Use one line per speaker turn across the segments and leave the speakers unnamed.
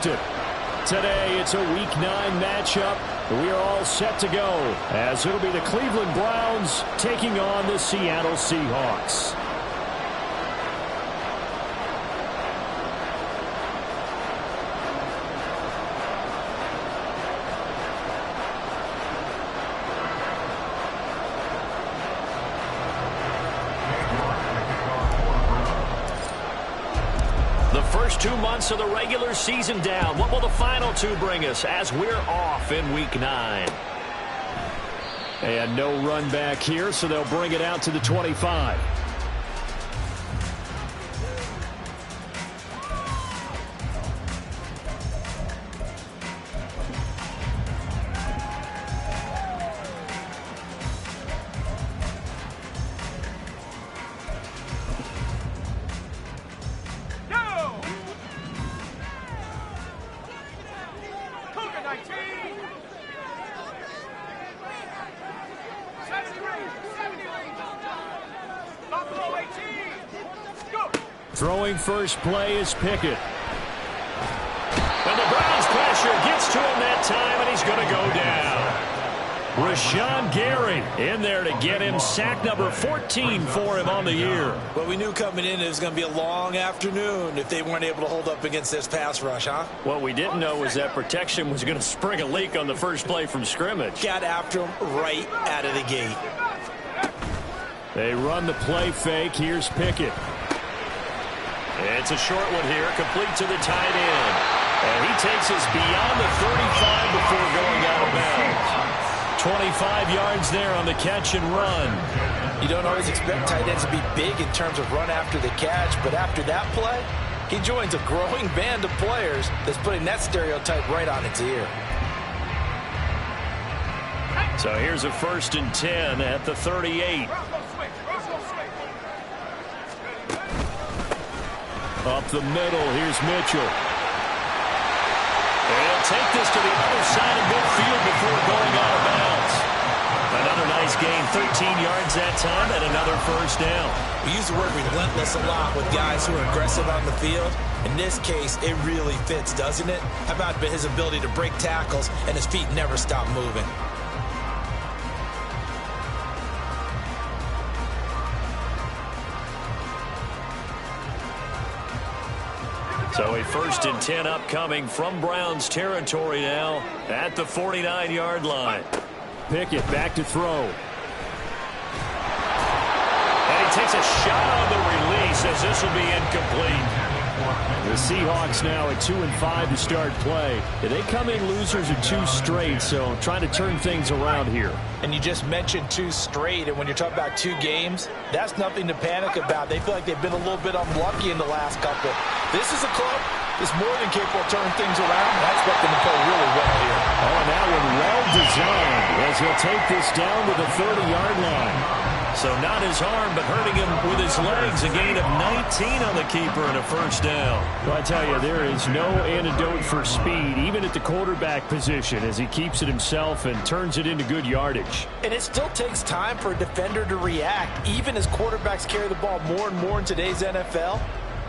Today, it's a Week 9 matchup. We are all set to go, as it'll be the Cleveland Browns taking on the Seattle Seahawks. First 2 months of the regular season down. What will the final two bring us as we're off in Week 9? And no run back here, so they'll bring it out to the 25. Throwing first play is Pickett. And the Browns pressure gets to him that time, and he's going to go down. Rashawn Gary in there to get him sack number 14 for him on the year.
Well, we knew coming in it was going to be a long afternoon if they weren't able to hold up against this pass rush, huh?
What we didn't know was that protection was going to spring a leak on the first play from scrimmage.
Got after him right out of the gate.
They run the play fake. Here's Pickett. It's a short one here, complete to the tight end. And he takes us beyond the 35 before going out of bounds. 25 yards there on the catch and run.
You don't always expect tight ends to be big in terms of run after the catch, but after that play, he joins a growing band of players that's putting that stereotype right on its ear.
So here's a 1st and 10 at the 38. Up the middle, here's Mitchell. And he'll take this to the other side of midfield before going out of bounds. Another nice gain, 13 yards that time, and another first down.
We use the word relentless a lot with guys who are aggressive on the field. In this case, it really fits, doesn't it? How about his ability to break tackles and his feet never stop moving?
So a 1st and 10 upcoming from Browns territory now at the 49-yard line. Pickett back to throw. And he takes a shot on the release as this will be incomplete. The Seahawks now at 2-5 to start play. They come in losers of 2 straight, so trying to turn things around here.
And you just mentioned 2 straight, and when you're talking about 2 games, that's nothing to panic about. They feel like they've been a little bit unlucky in the last couple. This is a club that's more than capable of turning things around. I expect them to play really well here.
Oh, and that one well designed as he'll take this down to the 30-yard line. So not his arm, but hurting him with his legs. A gain of 19 on the keeper and a first down. Well, I tell you, there is no antidote for speed, even at the quarterback position, as he keeps it himself and turns it into good yardage.
And it still takes time for a defender to react. Even as quarterbacks carry the ball more and more in today's NFL,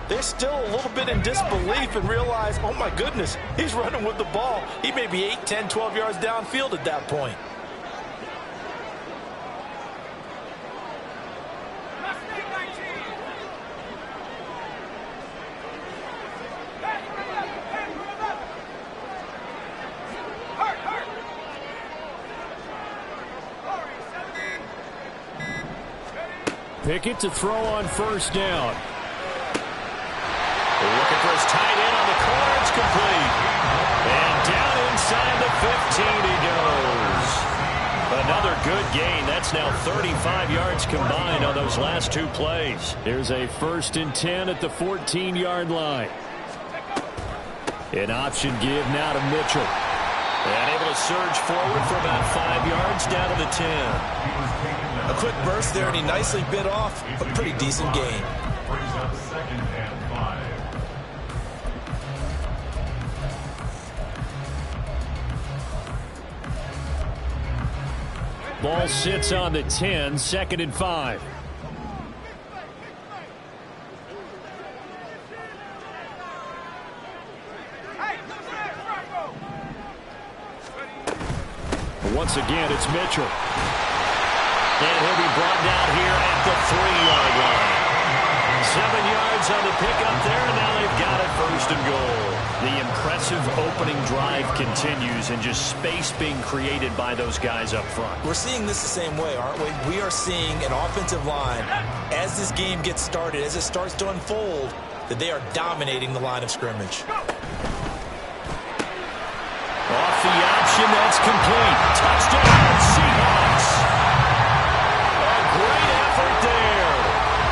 they're still a little bit in disbelief and realize, oh my goodness, he's running with the ball. He may be 8, 10, 12 yards downfield at that point.
Pickett to throw on first down. They're looking for his tight end on the corner. It's complete. And down inside the 15 he goes. Another good gain. That's now 35 yards combined on those last 2 plays. There's a 1st and 10 at the 14-yard line. An option give now to Mitchell. And able to surge forward for about 5 yards down to the 10.
A quick burst there, and he nicely bit off a pretty decent gain.
Ball sits on the 10, 2nd and 5. Once again, it's Mitchell. And he'll be brought down here at the 3-yard line. 7 yards on the pickup there, and now they've got it first and goal. The impressive opening drive continues, and just space being created by those guys up front.
We're seeing this the same way, aren't we? We are seeing an offensive line, as this game gets started, as it starts to unfold, that they are dominating the line of scrimmage.
Off the option, that's complete. Touchdown, Seahawks. A great effort there.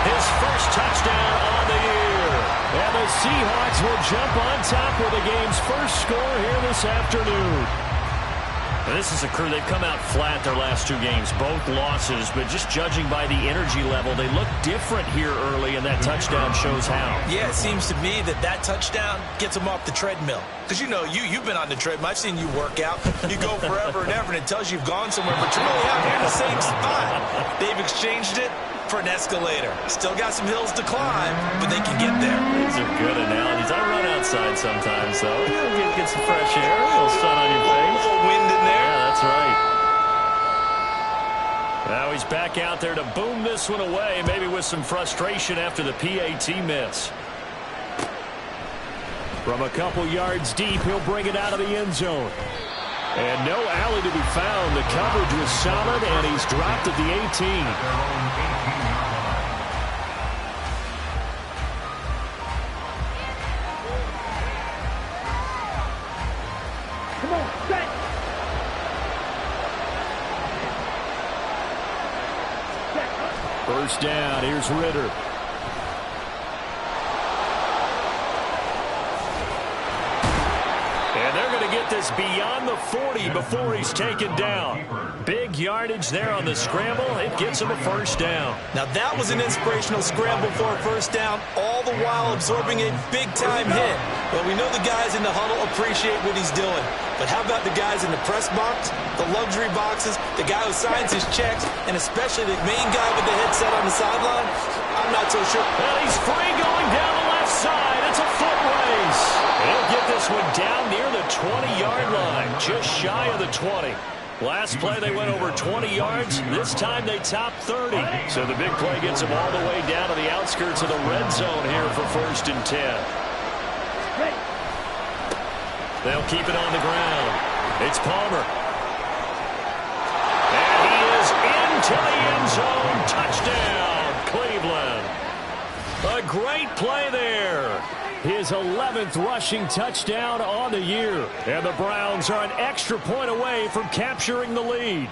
His first touchdown on the year. And the Seahawks will jump on top with the game's first score here this afternoon. This is a crew, they've come out flat their last 2 games, both losses, but just judging by the energy level, they look different here early, and that touchdown shows how.
Yeah, it seems to me that touchdown gets them off the treadmill. Because, you know, you've been on the treadmill. I've seen you work out. You go forever and ever, and it tells you you've gone somewhere, but you're really out here in the same spot. They've exchanged it for an escalator. Still got some hills to climb, but they can get there.
These are good analogies. I run outside sometimes, though. You'll get some fresh air, a little sun on your face.
A little wind in there.
Yeah, that's right. Now he's back out there to boom this one away, maybe with some frustration after the PAT miss. From a couple yards deep, he'll bring it out of the end zone. And no alley to be found. The coverage was solid, and he's dropped at the 18.
Come on, set.
First down, here's Ritter. And they're going to get this beyond the 40 before he's taken down. Big yardage there on the scramble. It gets him a first down.
Now that was an inspirational scramble for a first down, all the while absorbing a big-time hit. Well, we know the guys in the huddle appreciate what he's doing. But how about the guys in the press box, the luxury boxes, the guy who signs his checks, and especially the main guy with the headset on the sideline? I'm not so sure.
Well, he's free going down the left side. It's a foot race. He'll get this one down near the 20-yard line, just shy of the 20. Last play, they went over 20 yards. This time, they topped 30. So the big play gets them all the way down to the outskirts of the red zone here for 1st and 10. They'll keep it on the ground. It's Palmer. And he is into the end zone. Touchdown, Cleveland. A great play there. His 11th rushing touchdown on the year. And the Browns are an extra point away from capturing the lead.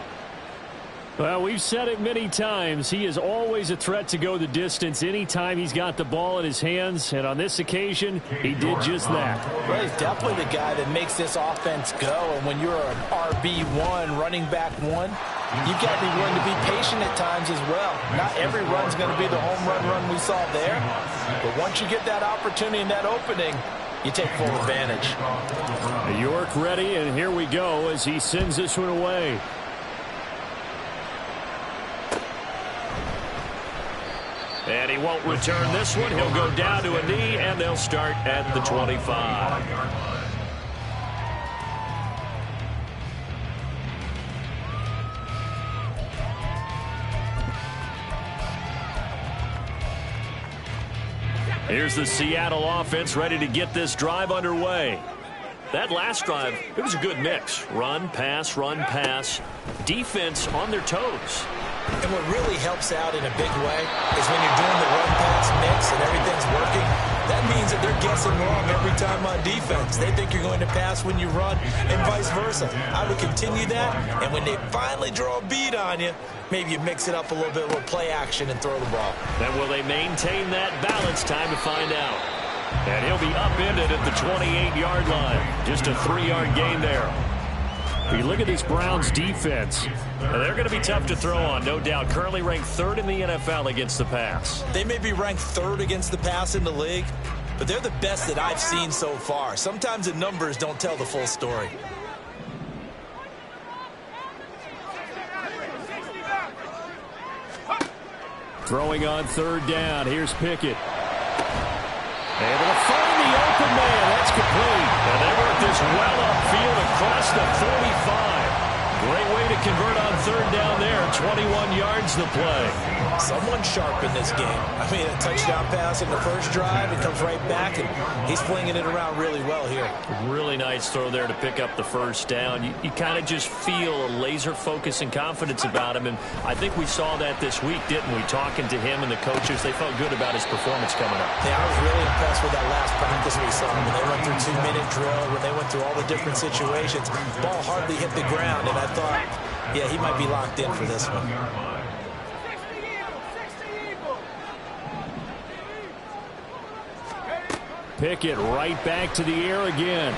Well, we've said it many times. He is always a threat to go the distance anytime he's got the ball in his hands. And on this occasion, he did just that.
Well, he's definitely the guy that makes this offense go. And when you're an RB1, running back one, you've got to be willing to be patient at times as well. Not every run's going to be the home run we saw there. But once you get that opportunity and that opening, you take full advantage.
York ready, and here we go as he sends this one away. And he won't return this one. He'll go down to a knee, and they'll start at the 25. Here's the Seattle offense ready to get this drive underway. That last drive, it was a good mix. Run, pass, defense on their toes.
And what really helps out in a big way is when you're doing the run-pass mix and everything's working, that means that they're guessing wrong every time on defense. They think you're going to pass when you run and vice versa. I would continue that, and when they finally draw a beat on you, maybe you mix it up a little bit with play action and throw the ball.
Then will they maintain that balance? Time to find out. And he'll be upended at the 28-yard line. Just a 3-yard gain there. You look at this Browns defense, they're going to be tough to throw on, no doubt. Currently ranked 3rd in the NFL against the pass.
They may be ranked 3rd against the pass in the league, but they're the best that I've seen so far. Sometimes the numbers don't tell the full story.
Throwing on 3rd down. Here's Pickett. Able to find the open man. That's complete. And they work this well upfield across the 45. Great way to convert on third down there. 21 yards the play.
Someone sharp in this game. I mean, a touchdown pass in the first drive. It comes right back, and he's flinging it around really well here.
Really nice throw there to pick up the first down. You kind of just feel a laser focus and confidence about him, and I think we saw that this week, didn't we? Talking to him and the coaches, they felt good about his performance coming up.
Yeah, I was really impressed with that last practice we saw when they went through 2-minute drill, when they went through all the different situations. Ball hardly hit the ground, and I thought, yeah, he might be locked in for this one.
Pickett right back to the air again.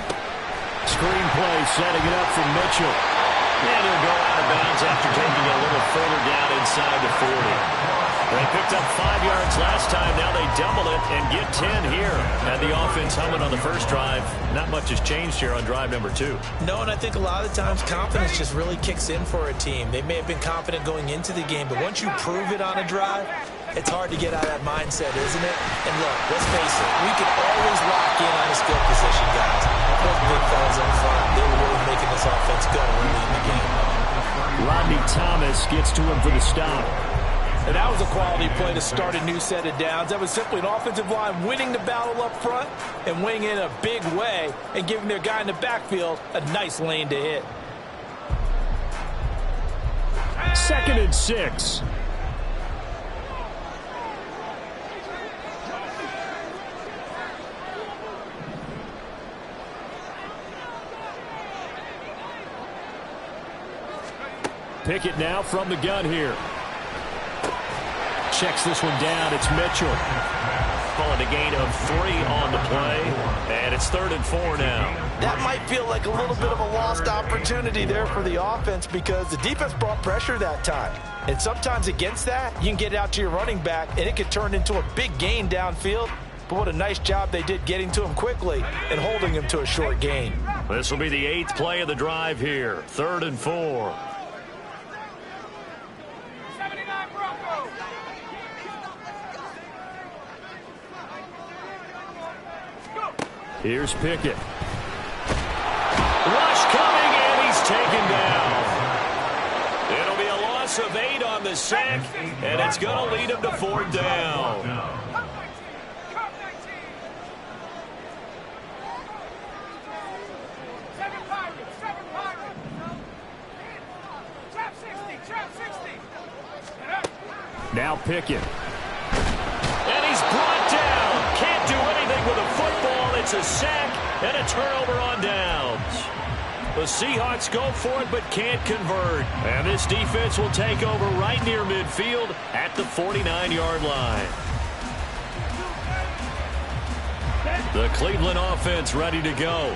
Screenplay setting it up for Mitchell. And he'll go out of bounds after taking a little further down inside the 40. They picked up 5 yards last time. Now they double it and get 10 here. And the offense humming on the first drive. Not much has changed here on drive number 2.
No, and I think a lot of times confidence just really kicks in for a team. They may have been confident going into the game, but once you prove it on a drive, it's hard to get out of that mindset, isn't it? And look, let's face it, we can always lock in on a skill position, guys. Those big fellas up front, they were really making this offense go early in the game.
Rodney Thomas gets to him for the stop.
And that was a quality play to start a new set of downs. That was simply an offensive line winning the battle up front and winning in a big way and giving their guy in the backfield a nice lane to hit.
2nd and 6. Pickett now from the gun here. Checks this one down. It's Mitchell. Calling a gain of 3 on the play. And it's 3rd and 4 now.
That might feel like a little bit of a lost opportunity there for the offense because the defense brought pressure that time. And sometimes against that, you can get out to your running back, and it could turn into a big gain downfield. But what a nice job they did getting to him quickly and holding him to a short gain.
This will be the 8th play of the drive here. 3rd and 4. Here's Pickett. Rush coming, and he's taken down. It'll be a loss of 8 on the sack, and it's going to lead him to 4th down. Now Pickett. And he's brought down. Can't do anything with a football. It's a sack and a turnover on downs. The Seahawks go for it but can't convert. And this defense will take over right near midfield at the 49-yard line. The Cleveland offense ready to go.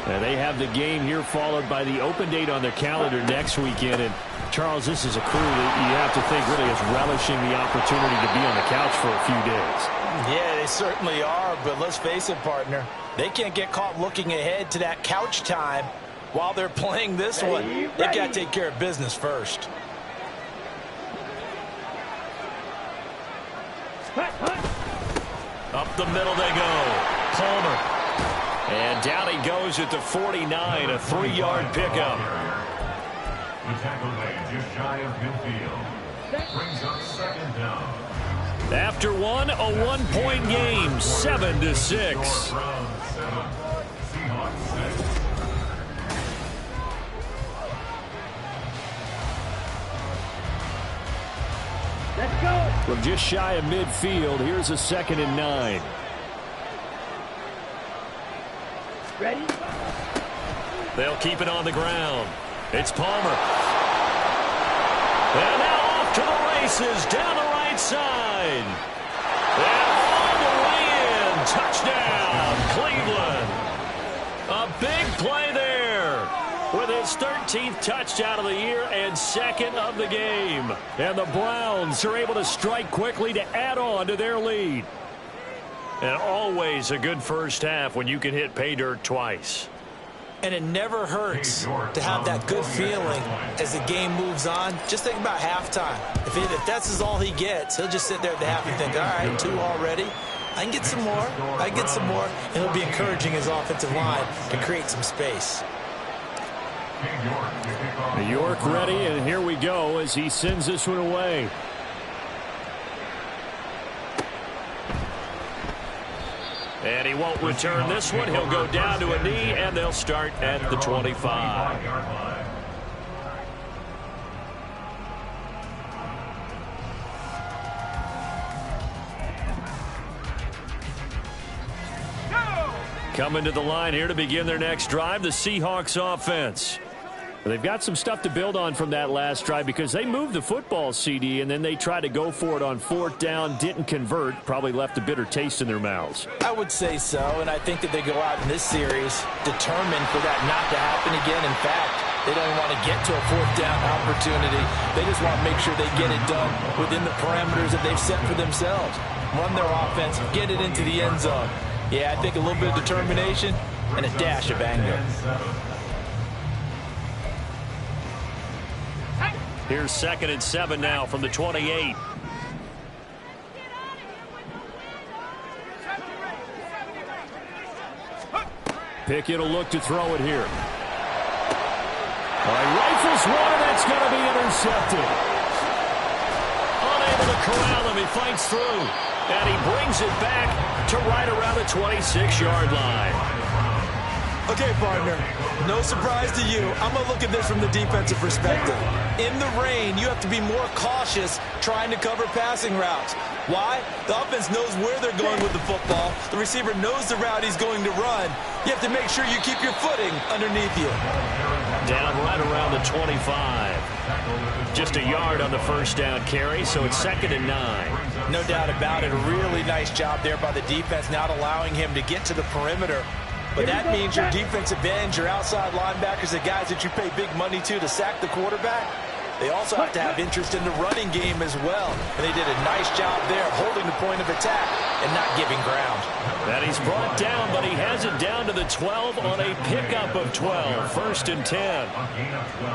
And they have the game here followed by the open date on their calendar next weekend. And Charles, this is a crew that you have to think really is relishing the opportunity to be on the couch for a few days.
Yeah, they certainly are, but let's face it, partner. They can't get caught looking ahead to that couch time while they're playing this one. They've got to take care of business first.
Up the middle they go. Palmer. And down he goes at the 49, a 3-yard pickup.
The tackle made just shy of midfield. Brings up 2nd down.
After one, a 1-point game, 7-6.
Let's go.
From just shy of midfield, here's a 2nd and 9.
Ready?
They'll keep it on the ground. It's Palmer. And now off to the races down the right side. And all the way in. Touchdown, Cleveland. A big play there with his 13th touchdown of the year and 2nd of the game. And the Browns are able to strike quickly to add on to their lead. And always a good first half when you can hit pay dirt twice.
And it never hurts to have that good feeling as the game moves on. Just think about halftime. If that's all he gets, he'll just sit there at the half and think, all right, 2 already. I can get some more. I can get some more. And he'll be encouraging his offensive line to create some space.
York ready, and here we go as he sends this one away. And he won't return this one. He'll go down to a knee, and they'll start at the 25. Coming to the line here to begin their next drive, the Seahawks offense. They've got some stuff to build on from that last drive because they moved the football, CD, and then they tried to go for it on 4th down, didn't convert, probably left a bitter taste in their mouths.
I would say so, and I think that they go out in this series determined for that not to happen again. In fact, they don't want to get to a 4th down opportunity. They just want to make sure they get it done within the parameters that they've set for themselves. Run their offense, get it into the end zone. Yeah, I think a little bit of determination and a dash of anger.
Here's 2nd and 7 now from the 28. Pickett will look to throw it here. All right, rifles one, and that's going to be intercepted. Unable to corral him, he fights through. And he brings it back to right around the 26-yard line.
Okay, partner, no surprise to you. I'm going to look at this from the defensive perspective. In the rain, you have to be more cautious trying to cover passing routes. Why? The offense knows where they're going with the football. The receiver knows the route he's going to run. You have to make sure you keep your footing underneath you.
Down right around the 25. Just a yard on the 1st down carry, so it's 2nd and 9.
No doubt about it. A really nice job there by the defense, not allowing him to get to the perimeter. But that means your defensive ends, your outside linebackers, the guys that you pay big money to sack the quarterback, they also have to have interest in the running game as well. And they did a nice job there holding the point of attack and not giving ground.
And he's brought down, but he has it down to the 12 on a pickup of 12. 1st and 10.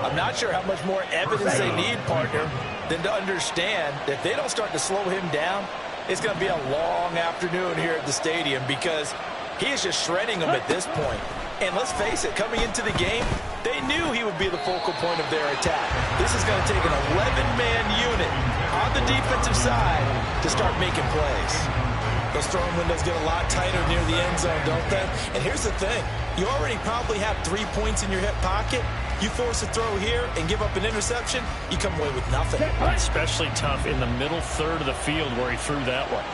I'm not sure how much more evidence they need, partner, than to understand that if they don't start to slow him down, it's going to be a long afternoon here at the stadium because he is just shredding them at this point. And let's face it, coming into the game, they knew he would be the focal point of their attack. This is going to take an 11-man unit on the defensive side to start making plays. Those throwing windows get a lot tighter near the end zone, don't they? And here's the thing. You already probably have 3 points in your hip pocket. You force a throw here and give up an interception, you come away with nothing.
Especially tough in the middle third of the field where he threw that one.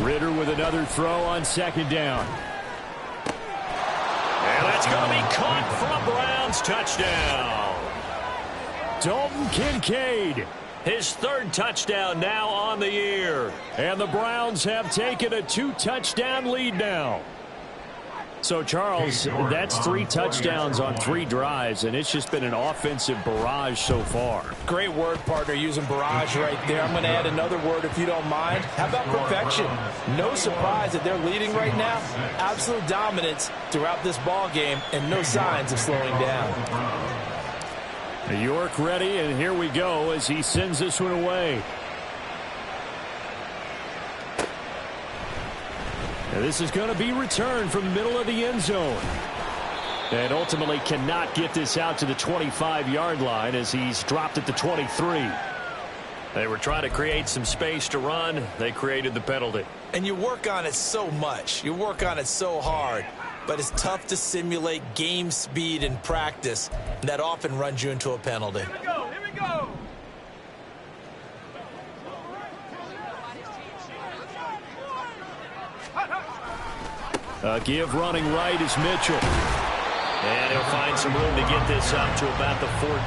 Ritter with another throw on 2nd down. And that's going to be caught for a Browns touchdown. Dalton Kincaid, his 3rd touchdown now on the year. And the Browns have taken a 2-touchdown lead now. So, Charles, that's 3 touchdowns on 3 drives, and it's just been an offensive barrage so far.
Great word, partner, using barrage right there. I'm going to add another word if you don't mind. How about perfection? No surprise that they're leading right now. Absolute dominance throughout this ball game, and no signs of slowing down.
York ready, and here we go as he sends this one away. And this is going to be returned from the middle of the end zone. And ultimately cannot get this out to the 25-yard line as he's dropped at the 23. They were trying to create some space to run. They created the penalty.
And you work on it so much. You work on it so hard. But it's tough to simulate game speed in practice. And that often runs you into a penalty.
Here we go. Here we go.
Give running right is Mitchell. And he'll find some room to get this up to about the 14.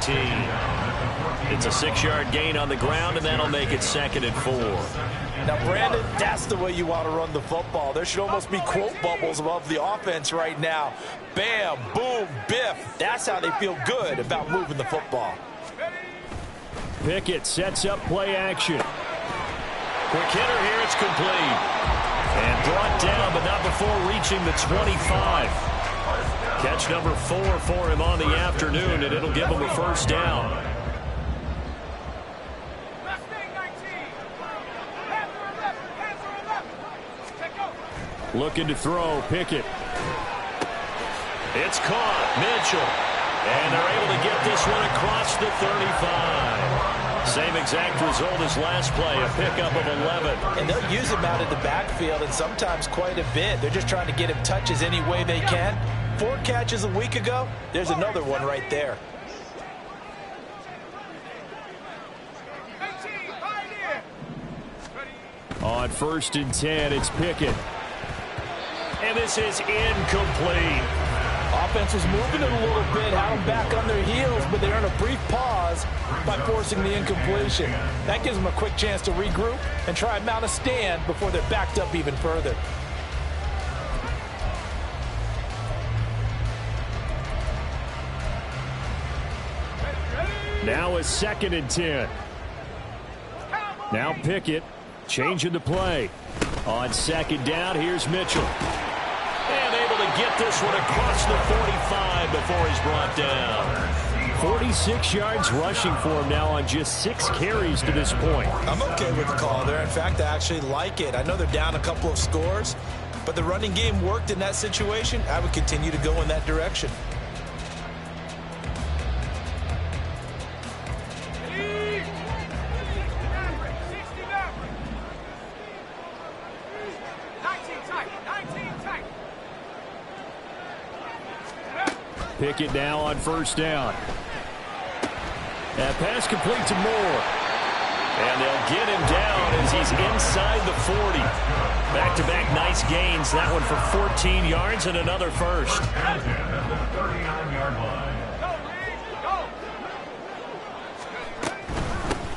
It's a 6-yard gain on the ground, and that'll make it 2nd and 4.
Now, Brandon, that's the way you want to run the football. There should almost be quote bubbles above the offense right now. Bam, boom, biff. That's how they feel good about moving the football.
Pickett sets up play action. Quick hitter here, it's complete. And brought down, but not before reaching the 25. Catch number 4 for him on the afternoon, and it'll give him a 1st down. Looking to throw. Pickett. It's caught. Mitchell. And they're able to get this one across the 35. Same exact result as last play, a pickup of 11.
And they'll use him out of the backfield, and sometimes quite a bit. They're just trying to get him touches any way they can. 4 catches a week ago. There's another one right there.
On 1st and 10, it's Pickett. And this is incomplete.
Offense was moving it a little bit, had them back on their heels, but they earned a brief pause by forcing the incompletion. That gives them a quick chance to regroup and try and mount a stand before they're backed up even further.
Now a 2nd and 10. Now Pickett changing the play. On 2nd down, here's Mitchell. And able to get this one across the 45 before he's brought down. 46 yards rushing for him now on just 6 carries to this point.
I'm okay with the call there. In fact, I actually like it. I know they're down a couple of scores, but the running game worked in that situation. I would continue to go in that direction.
Pickett now on 1st down. That pass complete to Moore. And they'll get him down as he's inside the 40. Back-to-back nice gains. That one for 14 yards and another first.
39-yard line.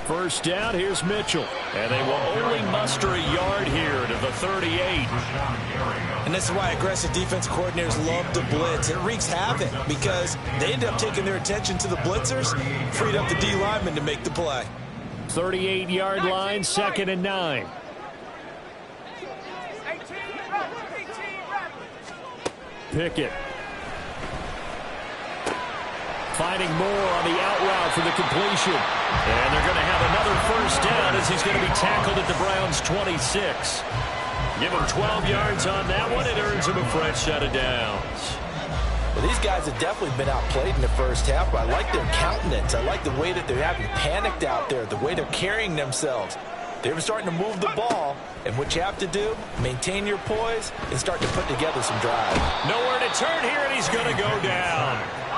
1st down, here's Mitchell. And they will only muster a yard here to the 38.
And this is why aggressive defense coordinators love to blitz. It wreaks havoc because they end up taking their attention to the blitzers, freed up the D lineman to make the play.
38-yard line, 2nd and 9. Pickett. Finding Moore on the out route for the completion. And they're going to have another 1st down as he's going to be tackled at the Browns' 26. Give him 12 yards on that one. It earns him a fresh set of downs.
Well, these guys have definitely been outplayed in the first half, but I like their countenance. I like the way that they're having panicked out there, the way they're carrying themselves. They're starting to move the ball, and what you have to do, maintain your poise and start to put together some drive.
Nowhere to turn here, and he's going to go down.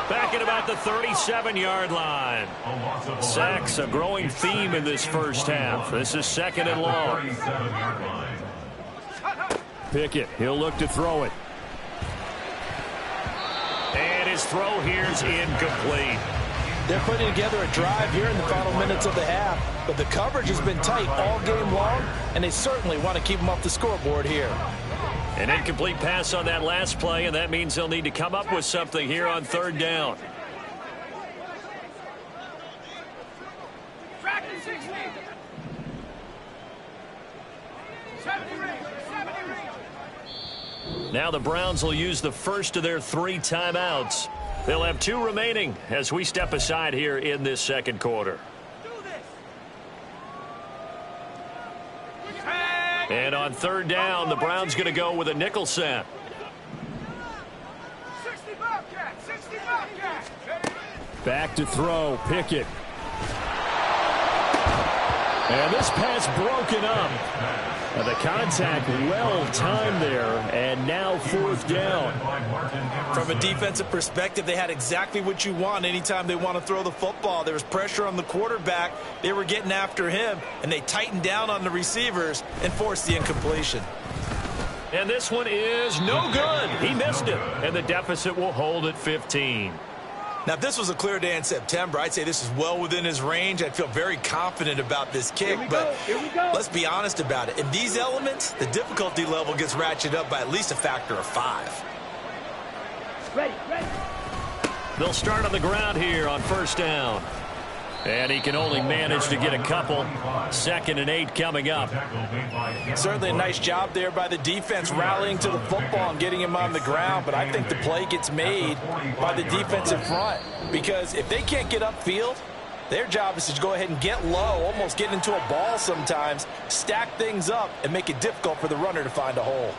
Back at about the 37-yard line. Sacks, a growing theme in this first half. This is 2nd and long. Pickett, he'll look to throw it. And his throw here's incomplete.
They're putting together a drive here in the final minutes of the half, but the coverage has been tight all game long, and they certainly want to keep them off the scoreboard here.
An incomplete pass on that last play, and that means they'll need to come up with something here on 3rd down. Now the Browns will use the first of their 3 timeouts. They'll have 2 remaining as we step aside here in this 2nd quarter. And on 3rd down, the Browns going to go with a nickel set. Back to throw, Pickett. And this pass broken up. The contact well timed there, and now 4th down.
From a defensive perspective, they had exactly what you want anytime they want to throw the football. There was pressure on the quarterback. They were getting after him, and they tightened down on the receivers and forced the incompletion.
And this one is no good. He missed it, and the deficit will hold at 15.
Now, if this was a clear day in September, I'd say this is well within his range. I'd feel very confident about this kick, but let's be honest about it. In these elements, the difficulty level gets ratcheted up by at least a factor of 5.
Ready.
They'll start on the ground here on 1st down. And he can only manage to get a couple. 2nd and 8 coming up.
Certainly a nice job there by the defense rallying to the football and getting him on the ground, but I think the play gets made by the defensive front because if they can't get upfield, their job is to go ahead and get low, almost get into a ball sometimes, stack things up, and make it difficult for the runner to find a hole.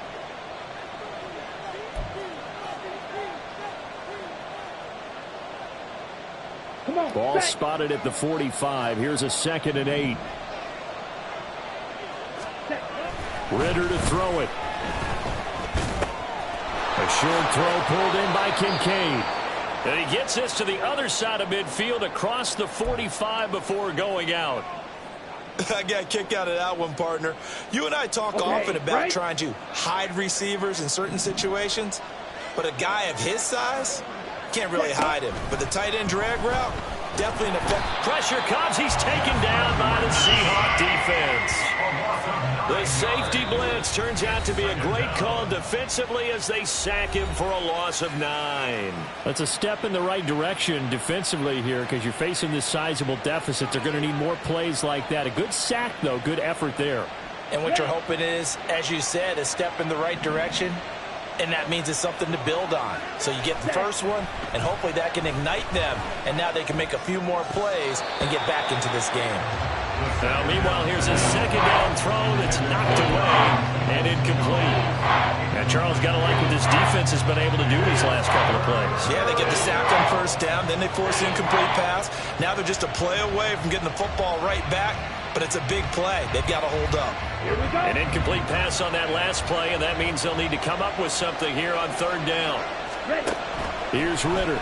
Ball spotted at the 45. Here's a 2nd and 8. Ritter to throw it. A short throw pulled in by Kincaid. And he gets this to the other side of midfield across the 45 before going out.
I got a kick out of that one, partner. You and I talk often about trying to hide receivers in certain situations, but a guy of his size can't really hide him. But the tight end drag route, definitely an effect.
Pressure comes. He's taken down by the Seahawks defense. The safety blitz turns out to be a great call defensively as they sack him for a loss of 9. That's a step in the right direction defensively here because you're facing this sizable deficit. They're going to need more plays like that. A good sack, though. Good effort there.
And what you're hoping is, as you said, a step in the right direction, and that means it's something to build on. So you get the first one, and hopefully that can ignite them, and now they can make a few more plays and get back into this game.
Now, meanwhile, here's a 2nd down throw that's knocked away and incomplete. And Charles, got to like what this defense has been able to do these last couple of plays.
Yeah, they get the sack on 1st down, then they force the incomplete pass. Now they're just a play away from getting the football right back, but it's a big play. They've got to hold up.
An incomplete pass on that last play, and that means they'll need to come up with something here on 3rd down. Here's Ritter.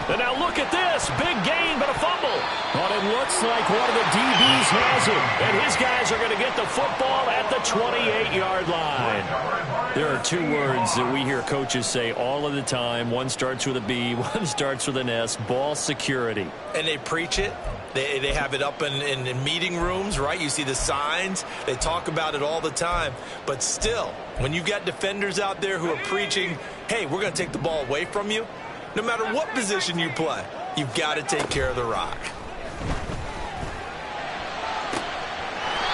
And now look at this. Big gain, but a fumble. But it looks like one of the DBs has it. And his guys are going to get the football at the 28-yard line. There are 2 words that we hear coaches say all of the time. One starts with a B, one starts with an S. Ball security.
And they preach it. They have it up in meeting rooms, right? You see the signs. They talk about it all the time. But still, when you've got defenders out there who are preaching, hey, we're going to take the ball away from you, no matter what position you play, you've got to take care of the rock.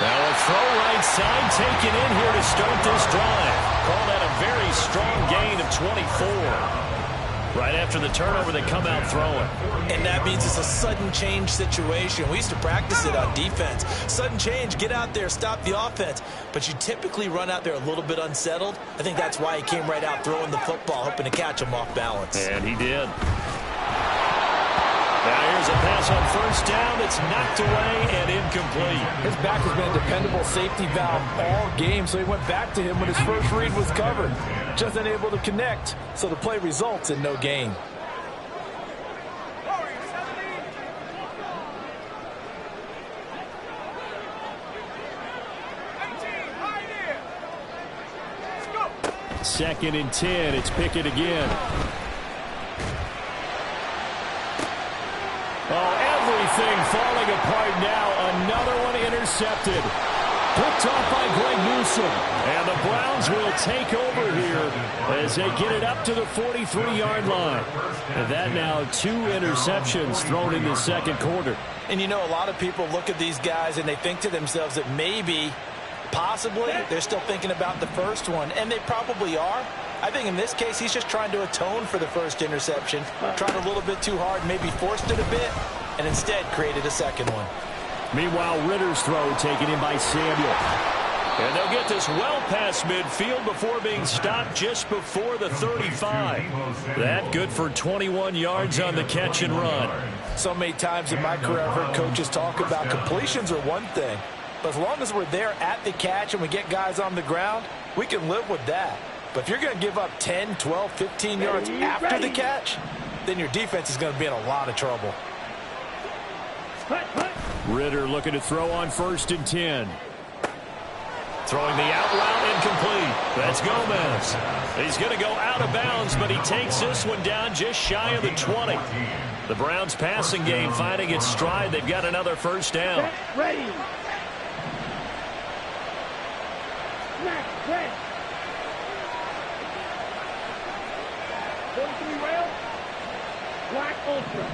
Now a throw right side taken in here to start this drive. Call that a very strong gain of 24. Right after the turnover, they come out throwing.
And that means it's a sudden change situation. We used to practice it on defense. Sudden change, get out there, stop the offense. But you typically run out there a little bit unsettled. I think that's why he came right out throwing the football, hoping to catch him off balance.
And he did. Now here's a pass on 1st down that's knocked away and incomplete.
His back has been a dependable safety valve all game, so he went back to him when his first read was covered. Just unable to connect, so the play results in no gain.
Second and 10. It's Pickett again. Oh, everything falling apart now. Another one intercepted. Picked off by Greg Newsome. And the Browns will take over here as they get it up to the 43-yard line. And that now 2 interceptions thrown in the 2nd quarter.
And you know, a lot of people look at these guys and they think to themselves that maybe, possibly, they're still thinking about the first one. And they probably are. I think in this case, he's just trying to atone for the first interception. Tried a little bit too hard, maybe forced it a bit, and instead created a 2nd one.
Meanwhile, Ritter's throw taken in by Samuel. And they'll get this well past midfield before being stopped just before the 35. That good for 21 yards on the catch and run.
So many times in my career, I've heard coaches talk about completions are one thing. But as long as we're there at the catch and we get guys on the ground, we can live with that. But if you're going to give up 10, 12, 15 yards after the catch, then your defense is going to be in a lot of trouble.
Ritter looking to throw on 1st and 10. Throwing the out route incomplete. That's Gomez. He's going to go out of bounds, but he takes this one down just shy of the 20. The Browns passing game finding its stride. They've got another 1st down.
Ready. Ready. 43 rail. Black Ultra.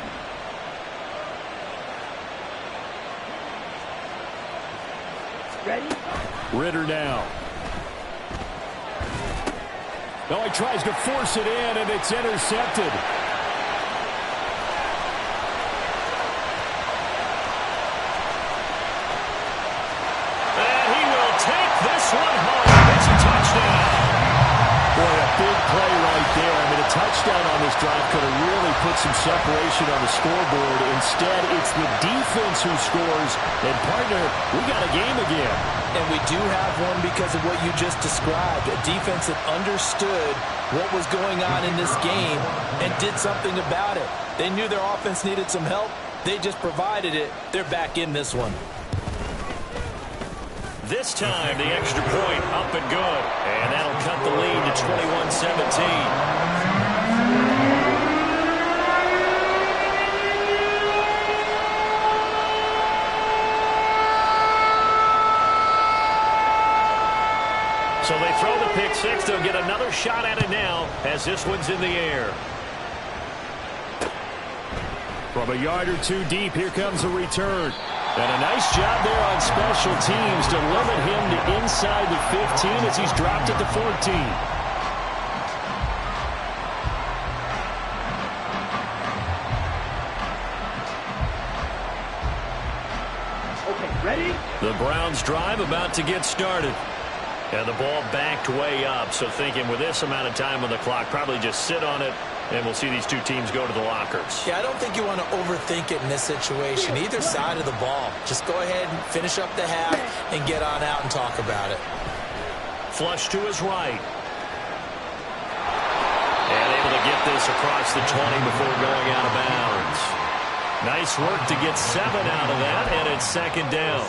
Ready?
Ritter now. No, he tries to force it in, and it's intercepted. And he will take this one home. It's a touchdown. Boy, a big play right there. I mean, a touchdown on this drive could have really put some separation on the scoreboard. Instead, it's the defense who scores. And, partner, we got a game again.
And we do have one because of what you just described. A defense that understood what was going on in this game and did something about it. They knew their offense needed some help. They just provided it. They're back in this one.
This time, the extra point up and good. And that'll cut the lead to 21-17. So they throw the pick six. They'll get another shot at it now as this one's in the air. From a yard or two deep, here comes a return. And a nice job there on special teams to limit him to inside the 15 as he's dropped at the 14.
Okay, ready?
The Browns drive about to get started. And the ball backed way up. So thinking with this amount of time on the clock, probably just sit on it, and we'll see these two teams go to the lockers.
Yeah, I don't think you want to overthink it in this situation. Either side of the ball. Just go ahead and finish up the half and get on out and talk about it.
Flush to his right. And able to get this across the 20 before going out of bounds. Nice work to get 7 out of that, and it's second down.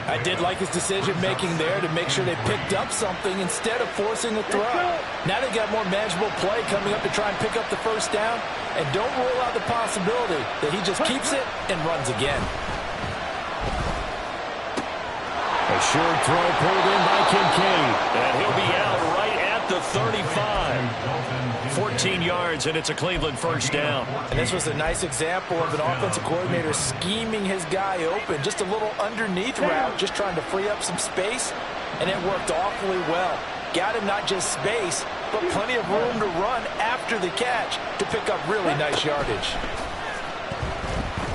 I did like his decision-making there to make sure they picked up something instead of forcing a throw. Now they got more manageable play coming up to try and pick up the first down, and don't rule out the possibility that he just keeps it and runs again.
A short throw pulled in by Kincaid, and he'll be out right at the 35. 14 yards, and it's a Cleveland first down.
And this was a nice example of an offensive coordinator scheming his guy open. Just a little underneath route, just trying to free up some space, and it worked awfully well. Got him not just space, but plenty of room to run after the catch to pick up really nice yardage.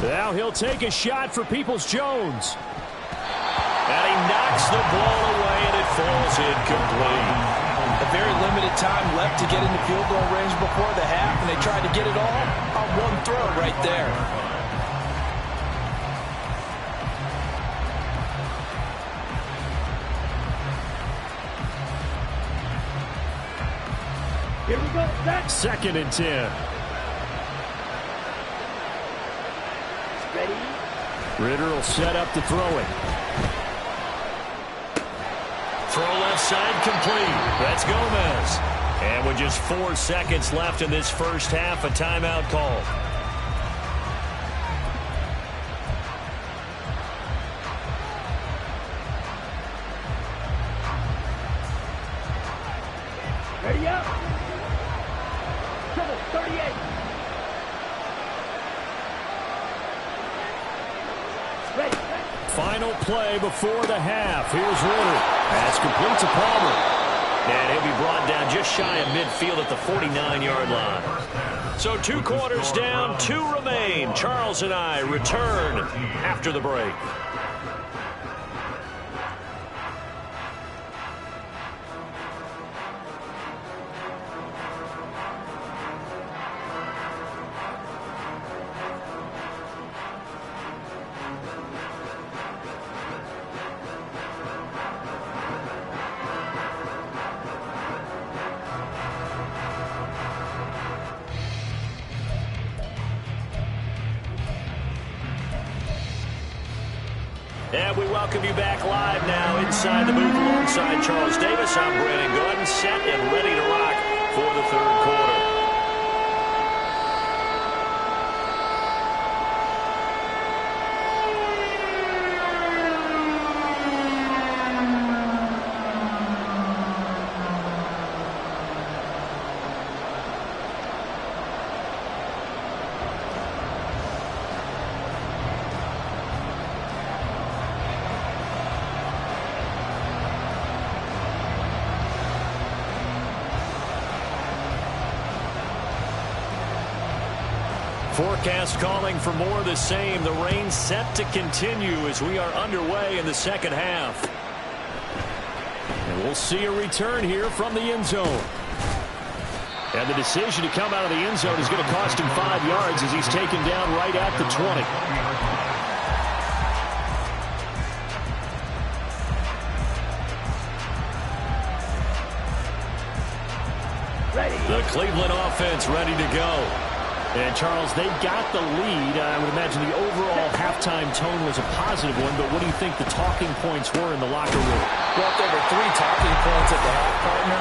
Now he'll take a shot for Peoples-Jones. And he knocks the ball away, and it falls incomplete.
A very limited time left to get into field goal range before the half, and they tried to get it all on one throw right there.
Here we go. Set.
Second and 10.
Ready?
Ritter will set up to throw it. Throw left side complete. That's Gomez. And with just 4 seconds left in this first half, a timeout call.
Ready up. Triple 38. Ready.
Final play before the half. Here's Ritter. That's complete to Palmer. And he'll be brought down just shy of midfield at the 49-yard line. So 2 quarters down, 2 remain. Charles and I return after the break. And we welcome you back live now inside the booth alongside Charles Davis. I'm Brandon Gordon, set and ready to rock for the third quarter. Forecast calling for more of the same. The rain set to continue as we are underway in the second half. And we'll see a return here from the end zone. And the decision to come out of the end zone is going to cost him 5 yards as he's taken down right at the 20. The Cleveland offense ready to go. And, Charles, they've got the lead. I would imagine the overall halftime tone was a positive one, but what do you think the talking points were in the locker room?
Well, if there were 3 talking points at the half, partner,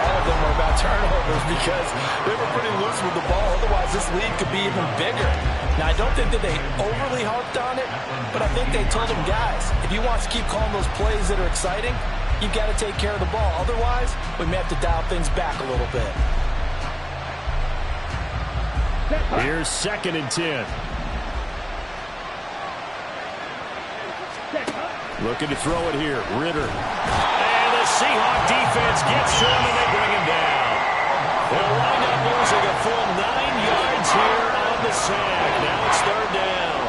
all of them were about turnovers because they were pretty loose with the ball. Otherwise, this lead could be even bigger. Now, I don't think that they overly harped on it, but I think they told them, guys, if you want to keep calling those plays that are exciting, you've got to take care of the ball. Otherwise, we may have to dial things back a little bit.
Here's 2nd and 10. Looking to throw it here. Ritter. And the Seahawk defense gets to him, and they bring him down. They'll wind up losing a full 9 yards here on the sack. Now it's 3rd down.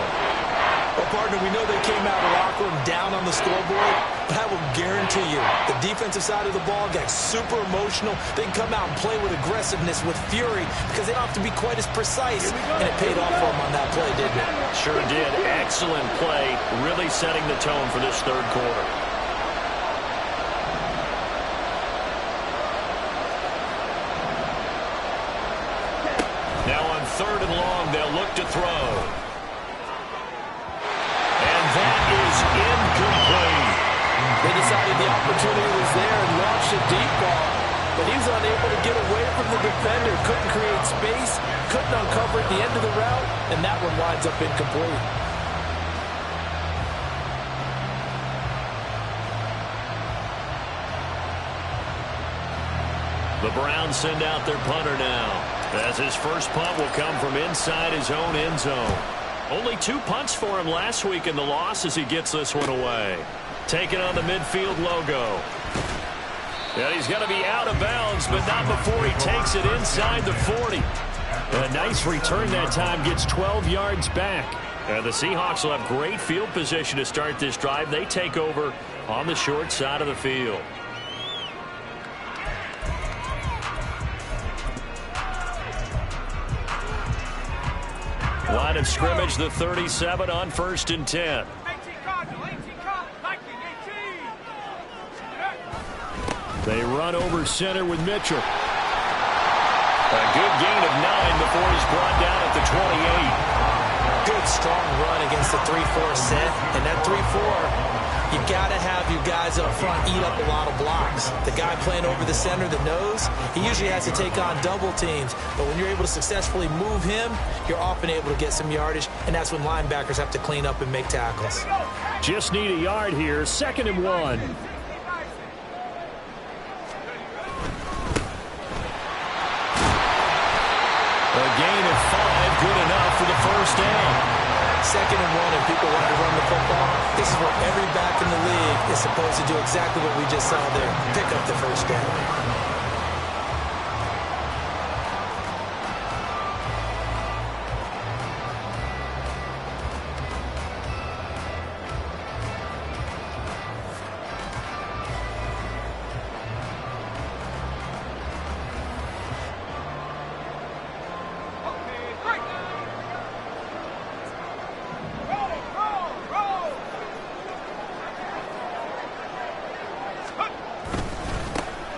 Well, partner, we know they came out of the locker room down on the scoreboard, but I will guarantee you the defensive side of the ball got super emotional. They can come out and play with aggressiveness, with fury, because they don't have to be quite as precise, and it paid off for them on that play, didn't it?
Sure did. Excellent play, really setting the tone for this 3rd quarter. Now on 3rd and long, they'll look to throw. That is incomplete.
They decided the opportunity was there and launched a deep ball, but he was unable to get away from the defender, couldn't create space, couldn't uncover at the end of the route, and that one winds up incomplete.
The Browns send out their punter now, as his first punt will come from inside his own end zone. Only 2 punts for him last week in the loss as he gets this one away. Taking on the midfield logo. And he's going to be out of bounds, but not before he takes it inside the 40. A nice return that time, gets 12 yards back. And the Seahawks will have great field position to start this drive. They take over on the short side of the field. Line of scrimmage, the 37 on 1st and 10. They run over center with Mitchell. A good gain of 9 before he's brought down at the 28.
Good, strong run against the 3-4 set. And that 3-4, you got to have your guys up front eat up a lot of blocks. The guy playing over the center, the nose, he usually has to take on double teams. But when you're able to successfully move him, you're often able to get some yardage, and that's when linebackers have to clean up and make tackles.
Just need a yard here, 2nd and 1. A gain of 5, good enough for the 1st down.
2nd and 1, and people want to run the football. This is where every back in the league is supposed to do exactly what we just saw there. Pick up the 1st down.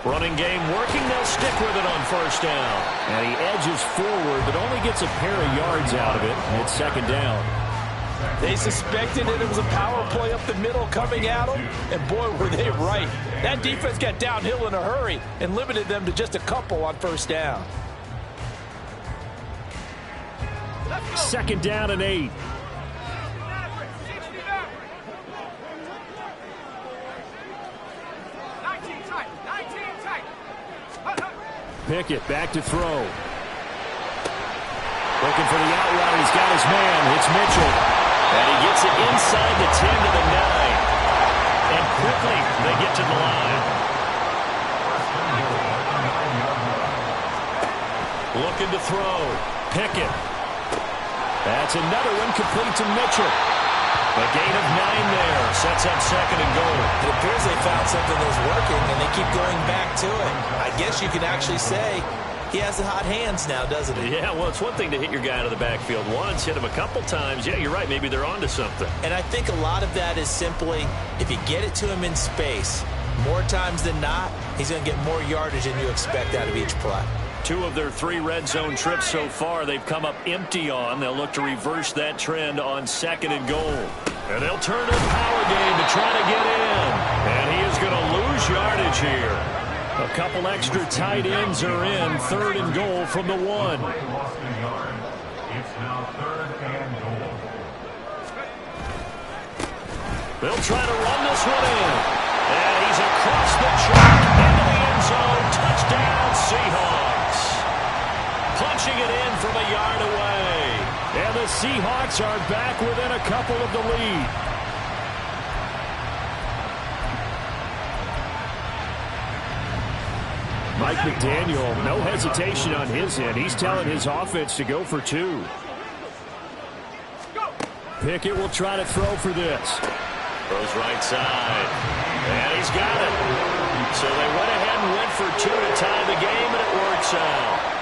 Running game working, they'll stick with it on 1st down. And he edges forward, but only gets a pair of yards out of it. And it's 2nd down.
They suspected that it was a power play up the middle coming at them, and boy, were they right. That defense got downhill in a hurry and limited them to just a couple on 1st down.
2nd down and 8. Pickett back to throw. Looking for the out route. He's got his man. It's Mitchell. And he gets it inside the 10 to the 9. And quickly they get to the line. Looking to throw. Pickett. That's another one complete to Mitchell. A gain of 9 there. Sets up 2nd and goal.
It appears they found something that's working, and they keep going back to it. I guess you could actually say He has the hot hands now, doesn't he?
Yeah, well, it's one thing to hit your guy out of the backfield once, hit him a couple times. Yeah, you're right. Maybe they're onto something.
And I think a lot of that is simply if you get it to him in space, more times than not, he's going to get more yardage than you expect out of each play.
2 of their 3 red zone trips so far, they've come up empty on. They'll look to reverse that trend on 2nd and goal. And they'll turn to the power game to try to get in. And he is going to lose yardage here. A couple extra tight ends are in. 3rd and goal from the 1.
It's now 3rd and goal.
They'll try to run this one in. And he's across the track into the end zone. Touchdown, Seahawks. Punching it in from a yard away. And the Seahawks are back within a couple of the lead. Mike McDaniel, no hesitation on his end. He's telling his offense to go for 2. Pickett will try to throw for this. Throws right side. And he's got it. So they went ahead and went for 2 to tie the game, and it works out.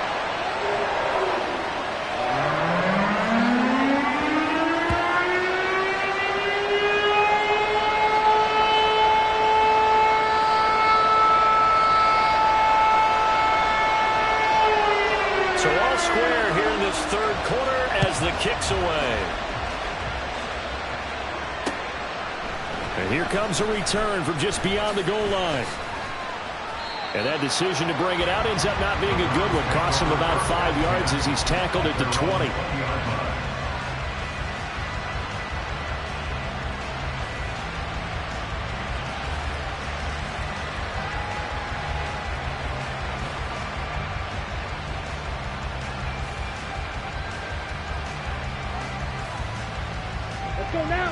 So all square here in this 3rd quarter as the kick's away. And here comes a return from just beyond the goal line. And that decision to bring it out ends up not being a good one. Costs him about 5 yards as he's tackled at the 20.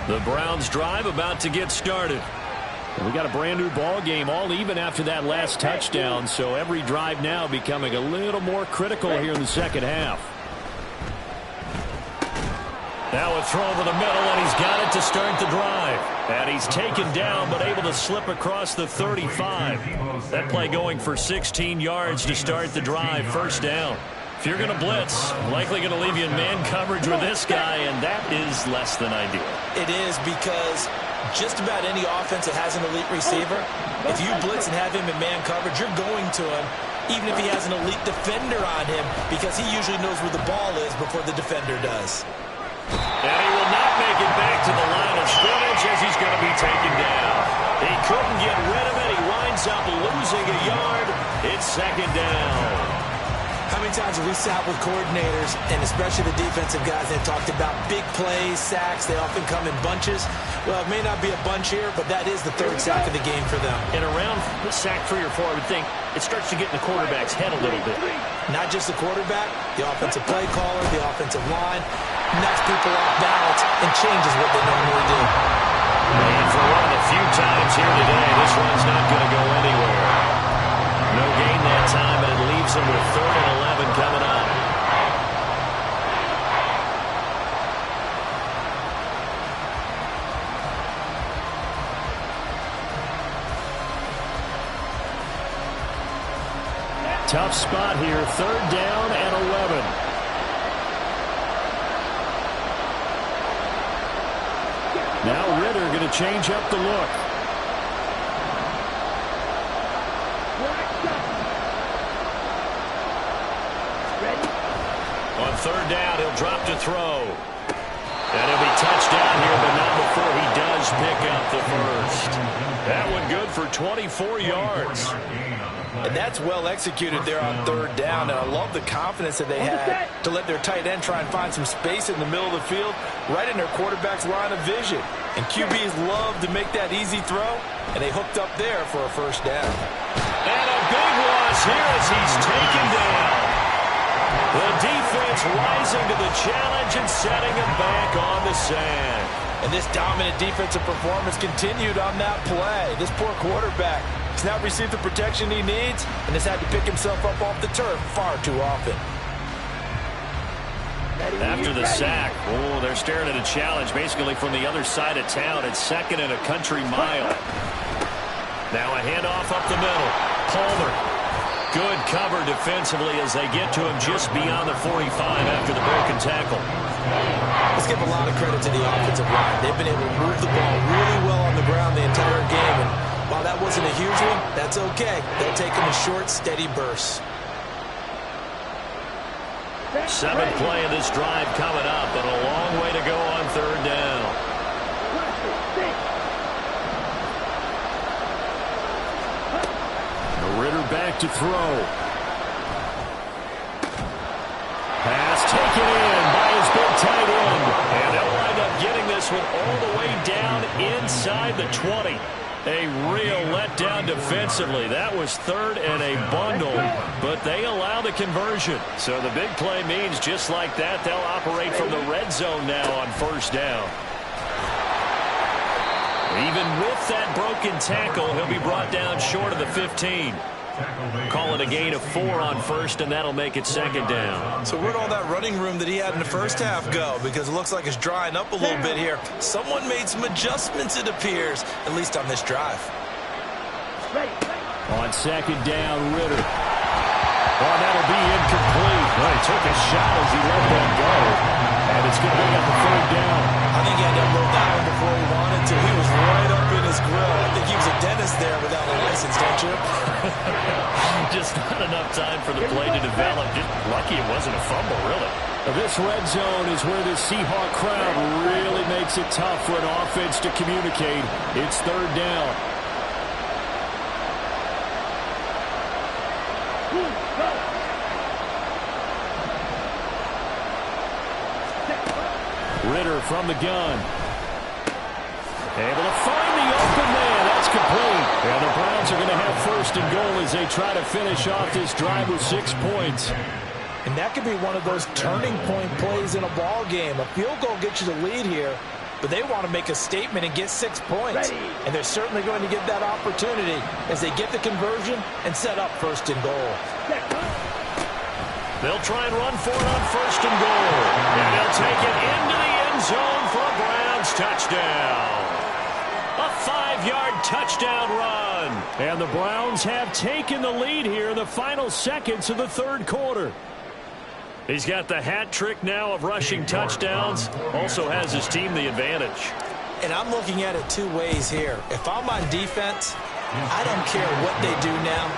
The Browns drive about to get started. And we got a brand new ball game, all even after that last touchdown. So every drive now becoming a little more critical here in the 2nd half. Now a throw over the middle, and he's got it to start the drive. And he's taken down, but able to slip across the 35. That play going for 16 yards to start the drive. 1st down. If you're going to blitz, likely going to leave you in man coverage with this guy, and that is less than ideal.
It is, because just about any offense that has an elite receiver, if you blitz and have him in man coverage, you're going to him, even if he has an elite defender on him, because he usually knows where the ball is before the defender does.
And he will not make it back to the line of scrimmage as he's going to be taken down. He couldn't get rid of it. He winds up losing a yard. It's 2nd down.
How many times have we sat with coordinators, and especially the defensive guys, that talked about big plays, sacks? They often come in bunches. Well, it may not be a bunch here, but that is the 3rd sack of the game for them.
And around the sack 3 or 4, I would think it starts to get in the quarterback's head a little bit.
Not just the quarterback, the offensive play caller, the offensive line, knocks people off balance and changes what they normally do.
And for one of the few times here today, this one's not going to go anywhere. No gain that time, and it leaves him with 3rd and 11 coming up. Tough spot here, 3rd down and 11. Now Ritter going to change up the look. On 3rd down, he'll drop to throw. And he'll be touched down here, but not before he does pick up the 1st. That one good for 24 yards.
And that's well executed there on 3rd down. And I love the confidence that they had to let their tight end try and find some space in the middle of the field, right in their quarterback's line of vision. And QBs love to make that easy throw, and they hooked up there for a 1st down.
And a big loss here as he's taken down. The defense rising to the challenge and setting him back on the sand.
And this dominant defensive performance continued on that play. This poor quarterback has not received the protection he needs and has had to pick himself up off the turf far too often.
After the sack, oh, they're staring at a challenge basically from the other side of town. It's 2nd and a country mile. Now a handoff up the middle. Palmer Good cover defensively as they get to him just beyond the 45 after the broken tackle.
Let's give a lot of credit to the offensive line. They've been able to move the ball really well on the ground the entire game. And while that wasn't a huge one, that's okay. They'll take them in short, steady bursts.
7th play of this drive coming up, and a long way to go on 3rd down. Ritter back to throw. Pass taken in by his big tight end. And they'll wind up getting this one all the way down inside the 20. A real letdown defensively. That was 3rd and a bundle, but they allow the conversion. So the big play means just like that, they'll operate from the red zone now on 1st down. Even with that broken tackle, he'll be brought down short of the 15. Call it a gain of 4 on 1st, and that'll make it 2nd down.
So where'd all that running room that he had in the first half go? Because it looks like it's drying up a little bit here. Someone made some adjustments, it appears, at least on this drive.
On 2nd down, Ritter. Oh, that'll be incomplete. Well, he took a shot as he let that go. And it's going to be on the 3rd down.
I think he had to unload that one before he wanted to. He was right up in his grill. I think he was a dentist there without a license, don't you?
Just not enough time for the play to develop. Just lucky it wasn't a fumble, really. This red zone is where the Seahawk crowd really makes it tough for an offense to communicate. It's 3rd down. Ritter from the gun. Able to find the open man. That's complete. And the Browns are going to have 1st and goal as they try to finish off this drive with 6 points.
And that could be one of those turning point plays in a ball game. A field goal gets you the lead here, but they want to make a statement and get 6 points. And they're certainly going to get that opportunity as they get the conversion and set up 1st and goal.
They'll try and run for it on 1st and goal. And they'll take it into the end zone for a Browns touchdown. A 5-yard touchdown run. And the Browns have taken the lead here in the final seconds of the 3rd quarter. He's got the hat trick now of rushing touchdowns. Also has his team the advantage.
And I'm looking at it 2 ways here. If I'm on defense, I don't care what they do now.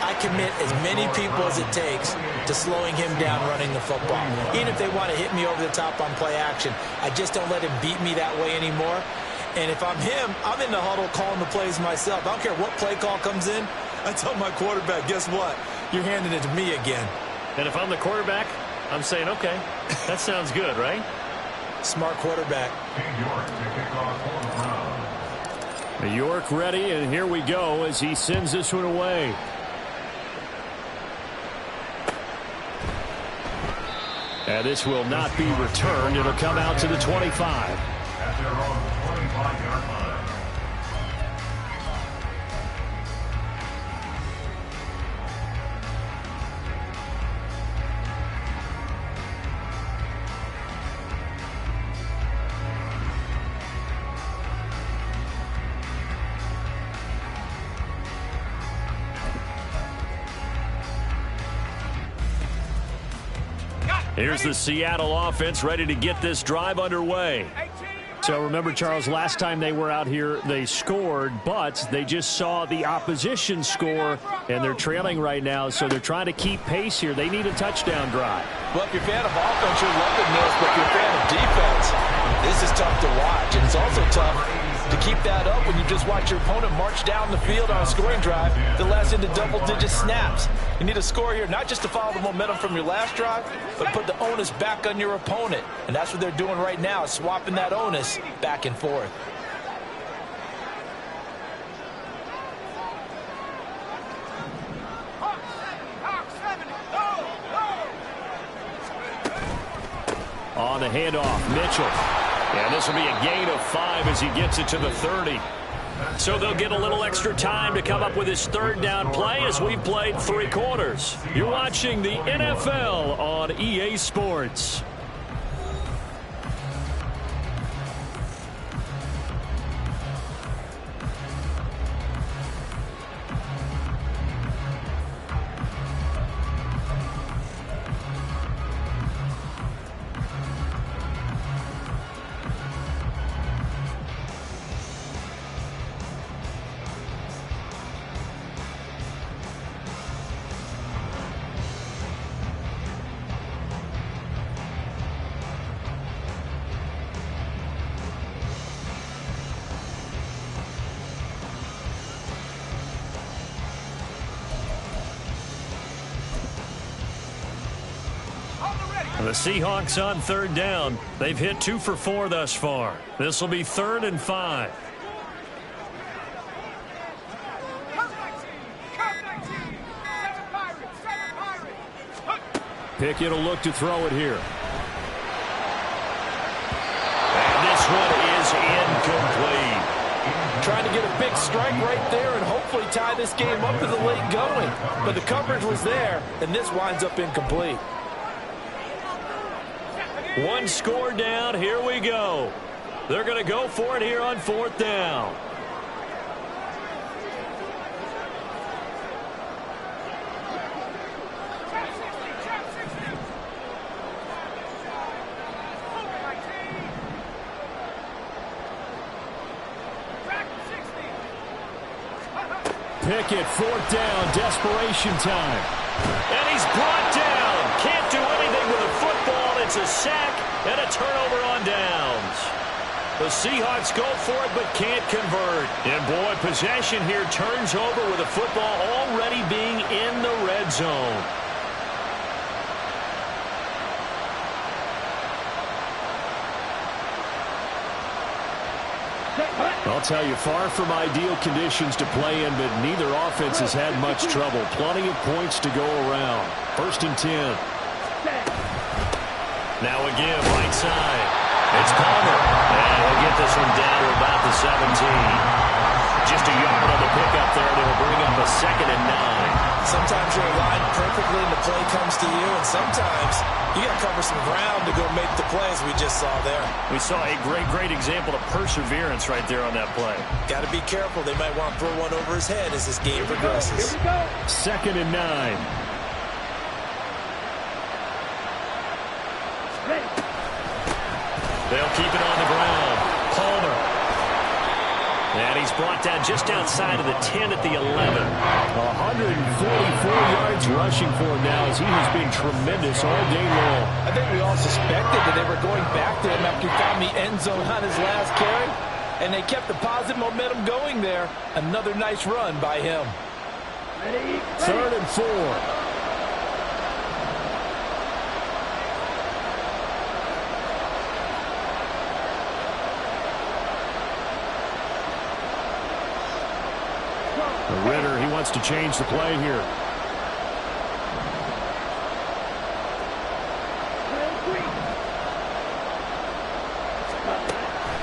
I commit as many people as it takes to slowing him down running the football. Even if they want to hit me over the top on play action, I just don't let him beat me that way anymore. And if I'm him, I'm in the huddle calling the plays myself. I don't care what play call comes in. I tell my quarterback, guess what? You're handing it to me again.
And if I'm the quarterback, I'm saying, okay, that sounds good, right?
Smart quarterback.
York ready, and here we go as he sends this one away. And this will not be returned. It'll come out to the 25.
At their own 25-yard line.
Here's the Seattle offense ready to get this drive underway. So remember, Charles, last time they were out here, they scored, but they just saw the opposition score, and they're trailing right now, so they're trying to keep pace here. They need a touchdown drive.
Well, if you're a fan of offense, you're loving this, but if you're a fan of defense, this is tough to watch, and it's also tough to keep that up when you just watch your opponent march down the field on a scoring drive that lasts into double-digit snaps. You need a score here, not just to follow the momentum from your last drive, but put the onus back on your opponent. And that's what they're doing right now, swapping that onus back and forth.
On the handoff, Mitchell. And this will be a gain of 5 as he gets it to the 30. So they'll get a little extra time to come up with his 3rd down play as we've played 3 quarters. You're watching the NFL on EA Sports. The Seahawks on third down. They've hit 2 for 4 thus far. This will be 3rd and 5. Pickett will look to throw it here. And this one is incomplete.
Trying to get a big strike right there and hopefully tie this game up to the late going. But the coverage was there, and this winds up incomplete.
1 score down. Here we go. They're going to go for it here on 4th down.
Pickett, 4th down, desperation time.
And he's brought down. Can't do anything with a football. It's a sack and a turnover on downs. The Seahawks go for it but can't convert. And boy, possession here turns over with the football already being in the red zone.
I'll tell you, far from ideal conditions to play in, but neither offense has had much trouble. Plenty of points to go around. 1st and 10.
Now again, right side. It's Palmer. And he'll get this one down to about the 17. Just a yard on the pickup there, and it'll bring up a 2nd and 9.
Sometimes you're aligned perfectly and the play comes to you, and sometimes you got to cover some ground to go make the plays we just saw there.
We saw a great example of perseverance right there on that play.
Got to be careful. They might want to throw one over his head as this game progresses.
Here we go.
2nd and 9.
Ready.
They'll keep it on the ground. Palmer. And he's brought down just outside of the 10 at the 11.
144 yards rushing for him now as he has been tremendous all day long.
I think we all suspected that they were going back to him after he found the end zone on his last carry, and they kept the positive momentum going there. Another nice run by him.
Ready.
3rd and 4. Ritter, he wants to change the play here.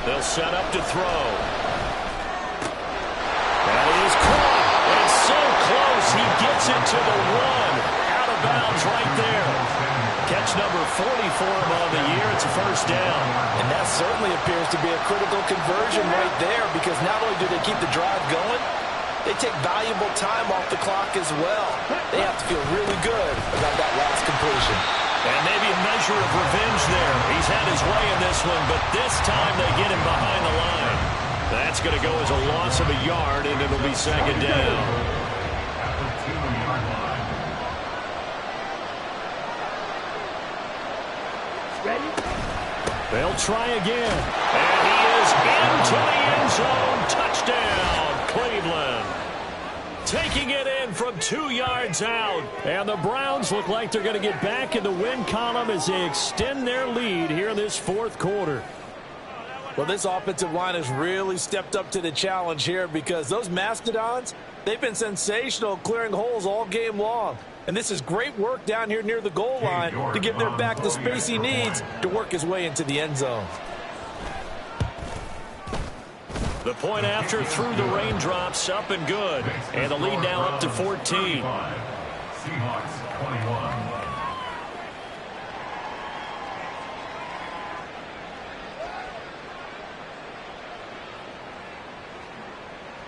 They'll set up to throw. That is caught. It's so close. He gets it to the 1. Out of bounds right there. Catch number 40 for him on the year. It's a 1st down.
And that certainly appears to be a critical conversion right there, because not only do they keep the drive going, they take valuable time off the clock as well. They have to feel really good about that last completion.
And maybe a measure of revenge there. He's had his way in this one, but this time they get him behind the line. That's going to go as a loss of a yard, and it'll be 2nd down.
At the 2-yard line.
Ready.
They'll try again. And he is into the end zone. Touchdown, Cleveland. Taking it in from 2 yards out.
And the Browns look like they're going to get back in the win column as they extend their lead here in this 4th quarter.
Well, this offensive line has really stepped up to the challenge here, because those Mastodons, they've been sensational clearing holes all game long. And this is great work down here near the goal line to give their back the space he needs to work his way into the end zone.
The point after through the raindrops, up and good. And the lead now up to 14.
Seahawks 21.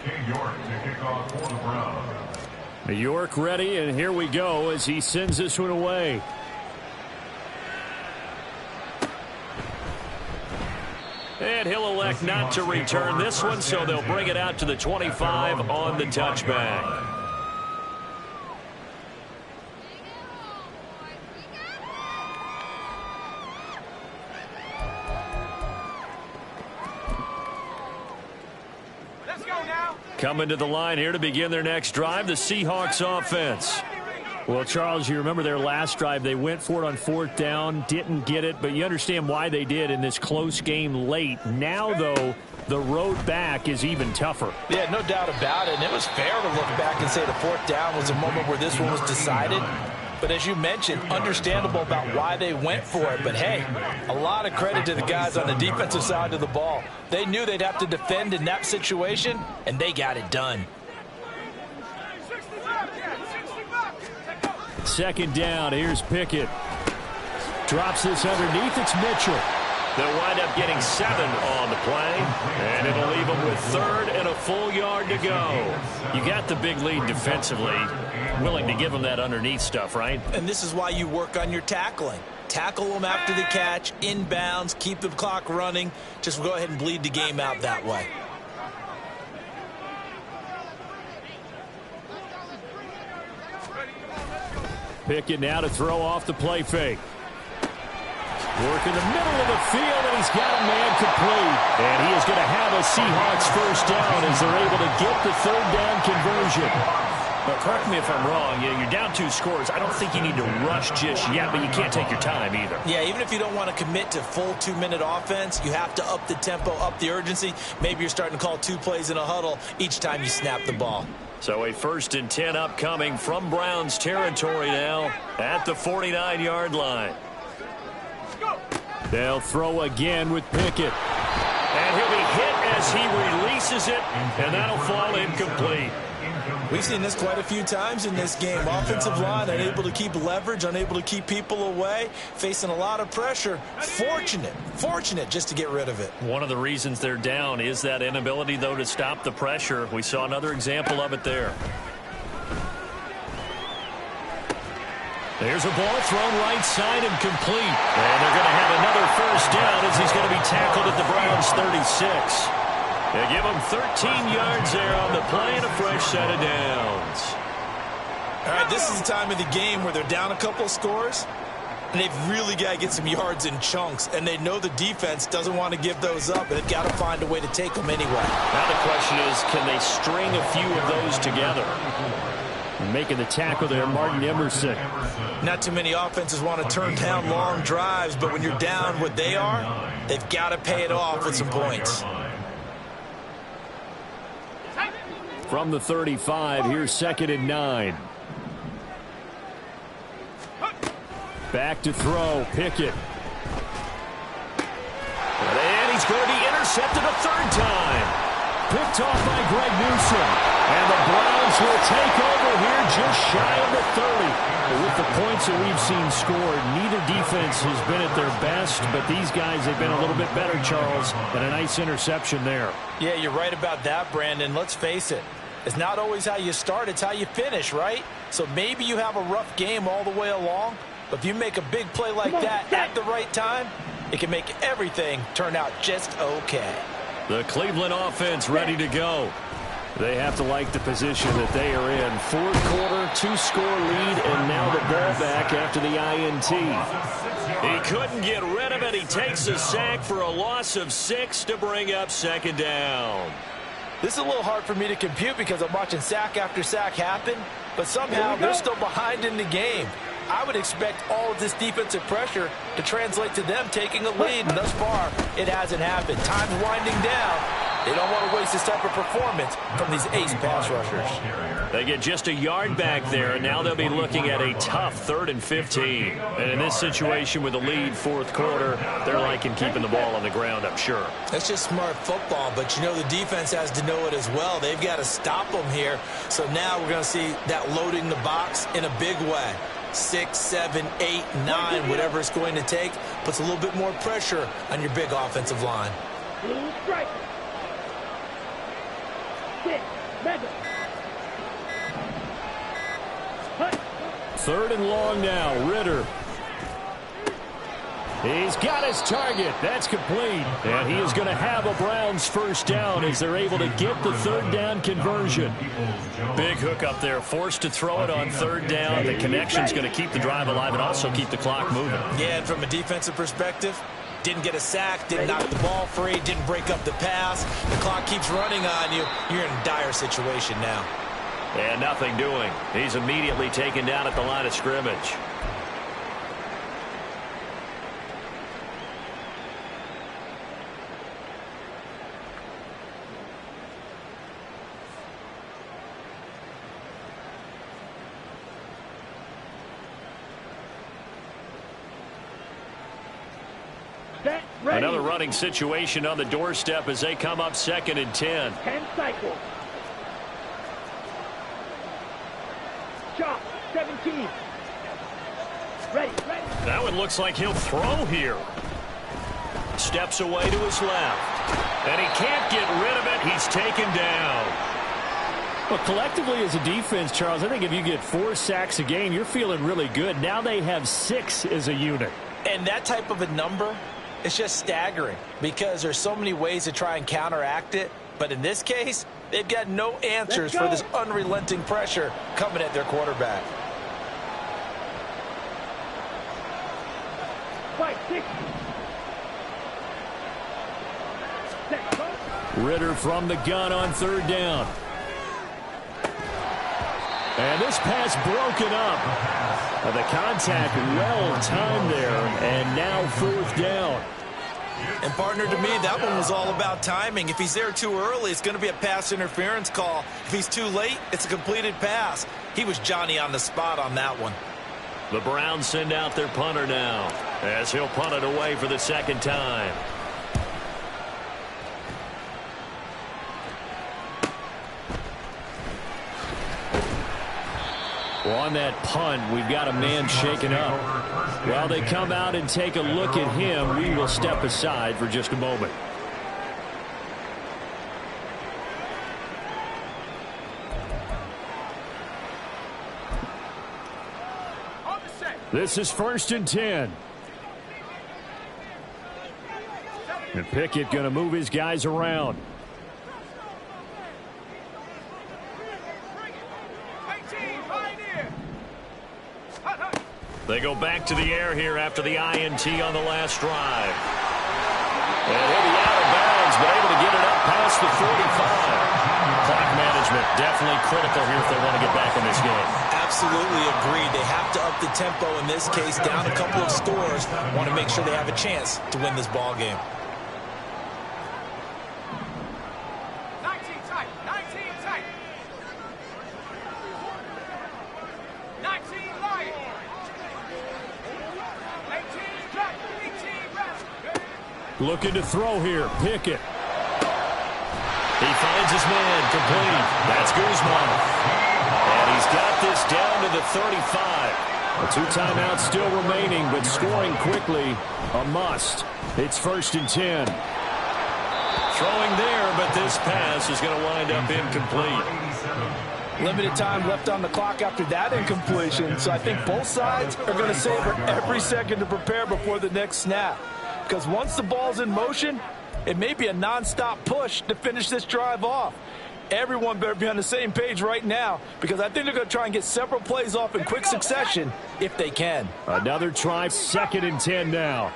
King York to kick off for the Browns.
New York ready, and here we go as he sends this one away.
And he'll elect not to return this one, so they'll bring it out to the 25 on the touchback.
Let's go now.
Coming to the line here to begin their next drive, the Seahawks offense.
Well, Charles, you remember their last drive. They went for it on 4th down, didn't get it, but you understand why they did in this close game late. Now, though, the road back is even tougher.
Yeah, no doubt about it. And it was fair to look back and say the 4th down was a moment where this one was decided. But as you mentioned, understandable about why they went for it. But, hey, a lot of credit to the guys on the defensive side of the ball. They knew they'd have to defend in that situation, and they got it done.
2nd down. Here's Pickett. Drops this underneath. It's Mitchell.
They'll wind up getting 7 on the play, and it'll leave them with 3rd and a full yard to go. You got the big lead defensively. Willing to give them that underneath stuff, right?
And this is why you work on your tackling. Tackle them after the catch, inbounds, keep the clock running. Just go ahead and bleed the game out that way.
Pickett now to throw off the play fake. Work in the middle of the field, and he's got a man complete. And he is going to have a Seahawks first down as they're able to get the 3rd down conversion.
Now, correct me if I'm wrong. You're down 2 scores. I don't think you need to rush just yet, but you can't take your time either.
Yeah, even if you don't want to commit to full 2-minute offense, you have to up the tempo, up the urgency. Maybe you're starting to call 2 plays in a huddle each time you snap the ball.
So a 1st and 10 upcoming from Browns territory now at the 49-yard line.
They'll throw again with Pickett.
And he'll be hit as he releases it, and that'll fall incomplete.
We've seen this quite a few times in this game. Offensive line unable to keep leverage, unable to keep people away, facing a lot of pressure. Fortunate just to get rid of it.
One of the reasons they're down is that inability, though, to stop the pressure. We saw another example of it there.
There's a ball thrown right side and complete. And they're going to have another first down as he's going to be tackled at the Browns 36.
They give him 13 yards there on the play and a fresh set of downs.
All right, this is the time of the game where they're down a couple scores, and they've really got to get some yards in chunks, and they know the defense doesn't want to give those up, but they've got to find a way to take them anyway.
Now the question is, can they string a few of those together?
Making the tackle there, Martin Emerson.
Not too many offenses want to turn down long drives, but when you're down what they are, they've got to pay it off with some points.
From the 35, here's 2nd and 9. Back to throw, Pickett.
And he's going to be intercepted a 3rd time.
Picked off by Greg Newsom. And the Browns will take over here just shy of the 30. But with the points that we've seen scored, neither defense has been at their best, but these guys have been a little bit better, Charles, and a nice interception there.
Yeah, you're right about that, Brandon. Let's face it. It's not always how you start, it's how you finish, right? So maybe you have a rough game all the way along, but if you make a big play like that at the right time, it can make everything turn out just okay.
The Cleveland offense ready to go. They have to like the position that they are in. 4th quarter, 2-score lead, and now the ball back after the INT.
He couldn't get rid of it. He takes a sack for a loss of 6 to bring up 2nd down.
This is a little hard for me to compute because I'm watching sack after sack happen, but somehow they're still behind in the game. I would expect all of this defensive pressure to translate to them taking a lead, and thus far, it hasn't happened. Time's winding down. They don't want to waste this type of performance from these ace pass rushers.
They get just a yard back there, and now they'll be looking at a tough 3rd and 15. And in this situation with a lead 4th quarter, they're liking keeping the ball on the ground, I'm sure.
That's just smart football, but you know the defense has to know it as well. They've got to stop them here. So now we're going to see that loading the box in a big way. 6, 7, 8, 9, whatever it's going to take, puts a little bit more pressure on your big offensive line.
Blue strike. 6, Madden.
3rd and long now, Ritter. He's got his target. That's complete. And he is going to have a Browns first down as they're able to get the 3rd down conversion.
Big hook up there, forced to throw it on 3rd down. The connection's going to keep the drive alive and also keep the clock moving.
Yeah, and from a defensive perspective, didn't get a sack, didn't knock the ball free, didn't break up the pass. The clock keeps running on you. You're in a dire situation now.
And nothing doing. He's immediately taken down at the line of scrimmage. Another running situation on the doorstep as they come up 2nd and 10.
10 cycles. Chop, 17. Ready.
That one looks like he'll throw here. Steps away to his left. And he can't get rid of it. He's taken down.
Well, collectively as a defense, Charles, I think if you get 4 sacks a game, you're feeling really good. Now they have 6 as a unit.
And that type of a number, it's just staggering because there's so many ways to try and counteract it. But in this case, they've got no answers for this unrelenting pressure coming at their quarterback.
5-6.
Ritter from the gun on 3rd down. And this pass broken up. The contact well timed there, and now 4th down.
And partner, to me, that one was all about timing. If he's there too early, it's going to be a pass interference call. If he's too late, it's a completed pass. He was Johnny on the spot on that one.
The Browns send out their punter now as he'll punt it away for the 2nd time.
Well, on that punt, we've got a man shaken up. While they come out and take a look at him, we will step aside for just a moment. This is 1st and 10. And Pickett going to move his guys around.
They go back to the air here after the INT on the last drive. And he'll be out of bounds, but able to get it up past the 45. Clock management definitely critical here if they want to get back in this game.
Absolutely agreed. They have to up the tempo in this case, down a couple of scores. Want to make sure they have a chance to win this ball game.
19 tight. 19 light. 18 drop. 18 rest.
Looking to throw here. Pickett.
He finds his man complete. That's Guzman. And he's got this down to the 35.
A 2 timeouts still remaining, but scoring quickly, a must. It's 1st and 10.
Throwing there, but this pass is going to wind up incomplete.
Limited time left on the clock after that incompletion, so I think both sides are going to savor every second to prepare before the next snap. Because once the ball's in motion, it may be a non-stop push to finish this drive off. Everyone better be on the same page right now because I think they're going to try and get several plays off in quick succession if they can.
Another try, 2nd and 10 now.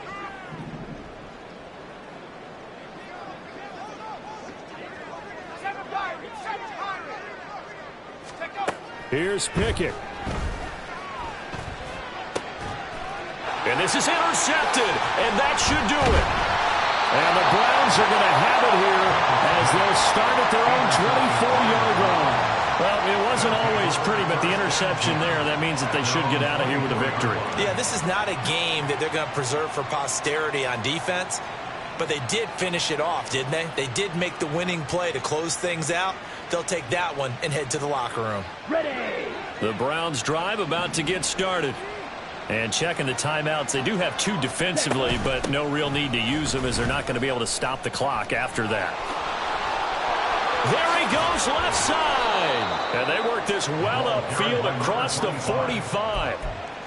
Here's Pickett.
And this is intercepted, and that should do it. And the Browns are going to have it here as they'll start at their own 24-yard line. Well, it wasn't always pretty, but the interception there, that means that they should get out of here with a victory.
Yeah, this is not a game that they're going to preserve for posterity on defense, but they did finish it off, didn't they? They did make the winning play to close things out. They'll take that one and head to the locker room.
Ready.
The Browns drive about to get started. And checking the timeouts, they do have 2 defensively, but no real need to use them as they're not going to be able to stop the clock after that. There he goes left side. And they work this well upfield across the 45.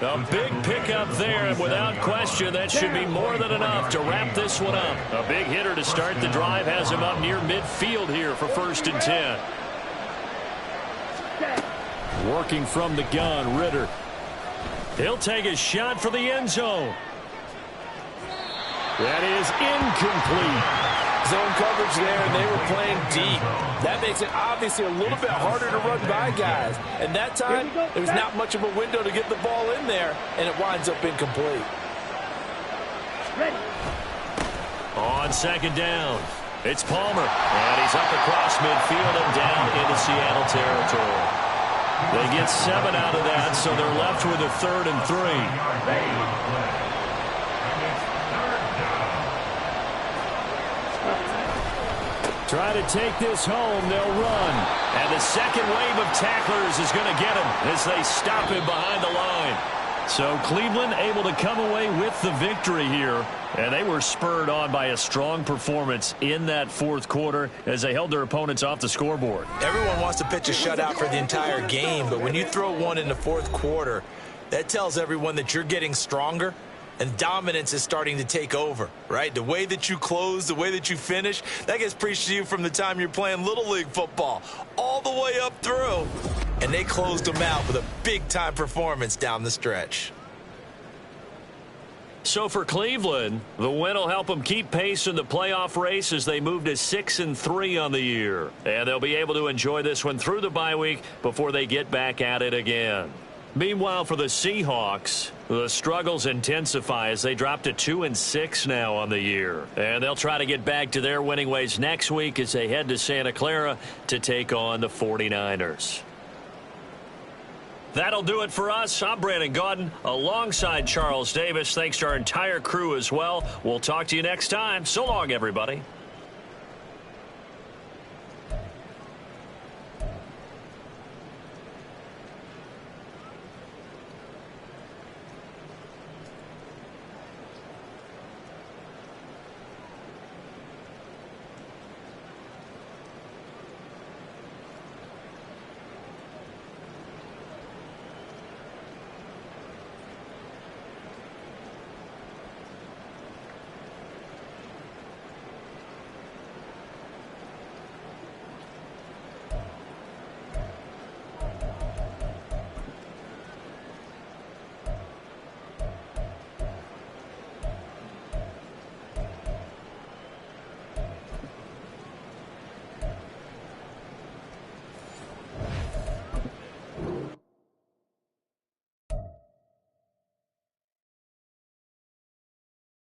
A big pickup there, and without question, that should be more than enough to wrap this one up. A big hitter to start the drive has him up near midfield here for 1st and 10.
Working from the gun, Ritter.
He'll take a shot for the end zone.
That is incomplete.
zone coverage there, and they were playing deep. That makes it obviously a little bit harder to run by guys. And that time, there's not much of a window to get the ball in there, and it winds up incomplete.
Ready.
On second down, it's Palmer. And he's up across midfield and down into Seattle territory. They get 7 out of that, so they're left with a 3rd and 3. Try to take this home, they'll run. And the second wave of tacklers is going to get him as they stop him behind the line. So Cleveland able to come away with the victory here. And they were spurred on by a strong performance in that 4th quarter as they held their opponents off the scoreboard.
Everyone wants to pitch a shutout for the entire game, but when you throw one in the 4th quarter, that tells everyone that you're getting stronger. And dominance is starting to take over, right? The way that you close, the way that you finish, that gets preached to you from the time you're playing Little League football all the way up through. And they closed them out with a big-time performance down the stretch.
So for Cleveland, the win will help them keep pace in the playoff race as they move to 6-3 on the year. And they'll be able to enjoy this one through the bye week before they get back at it again. Meanwhile, for the Seahawks, the struggles intensify as they drop to 2-6 now on the year. And they'll try to get back to their winning ways next week as they head to Santa Clara to take on the 49ers. That'll do it for us. I'm Brandon Gaudin alongside Charles Davis. Thanks to our entire crew as well. We'll talk to you next time. So long, everybody.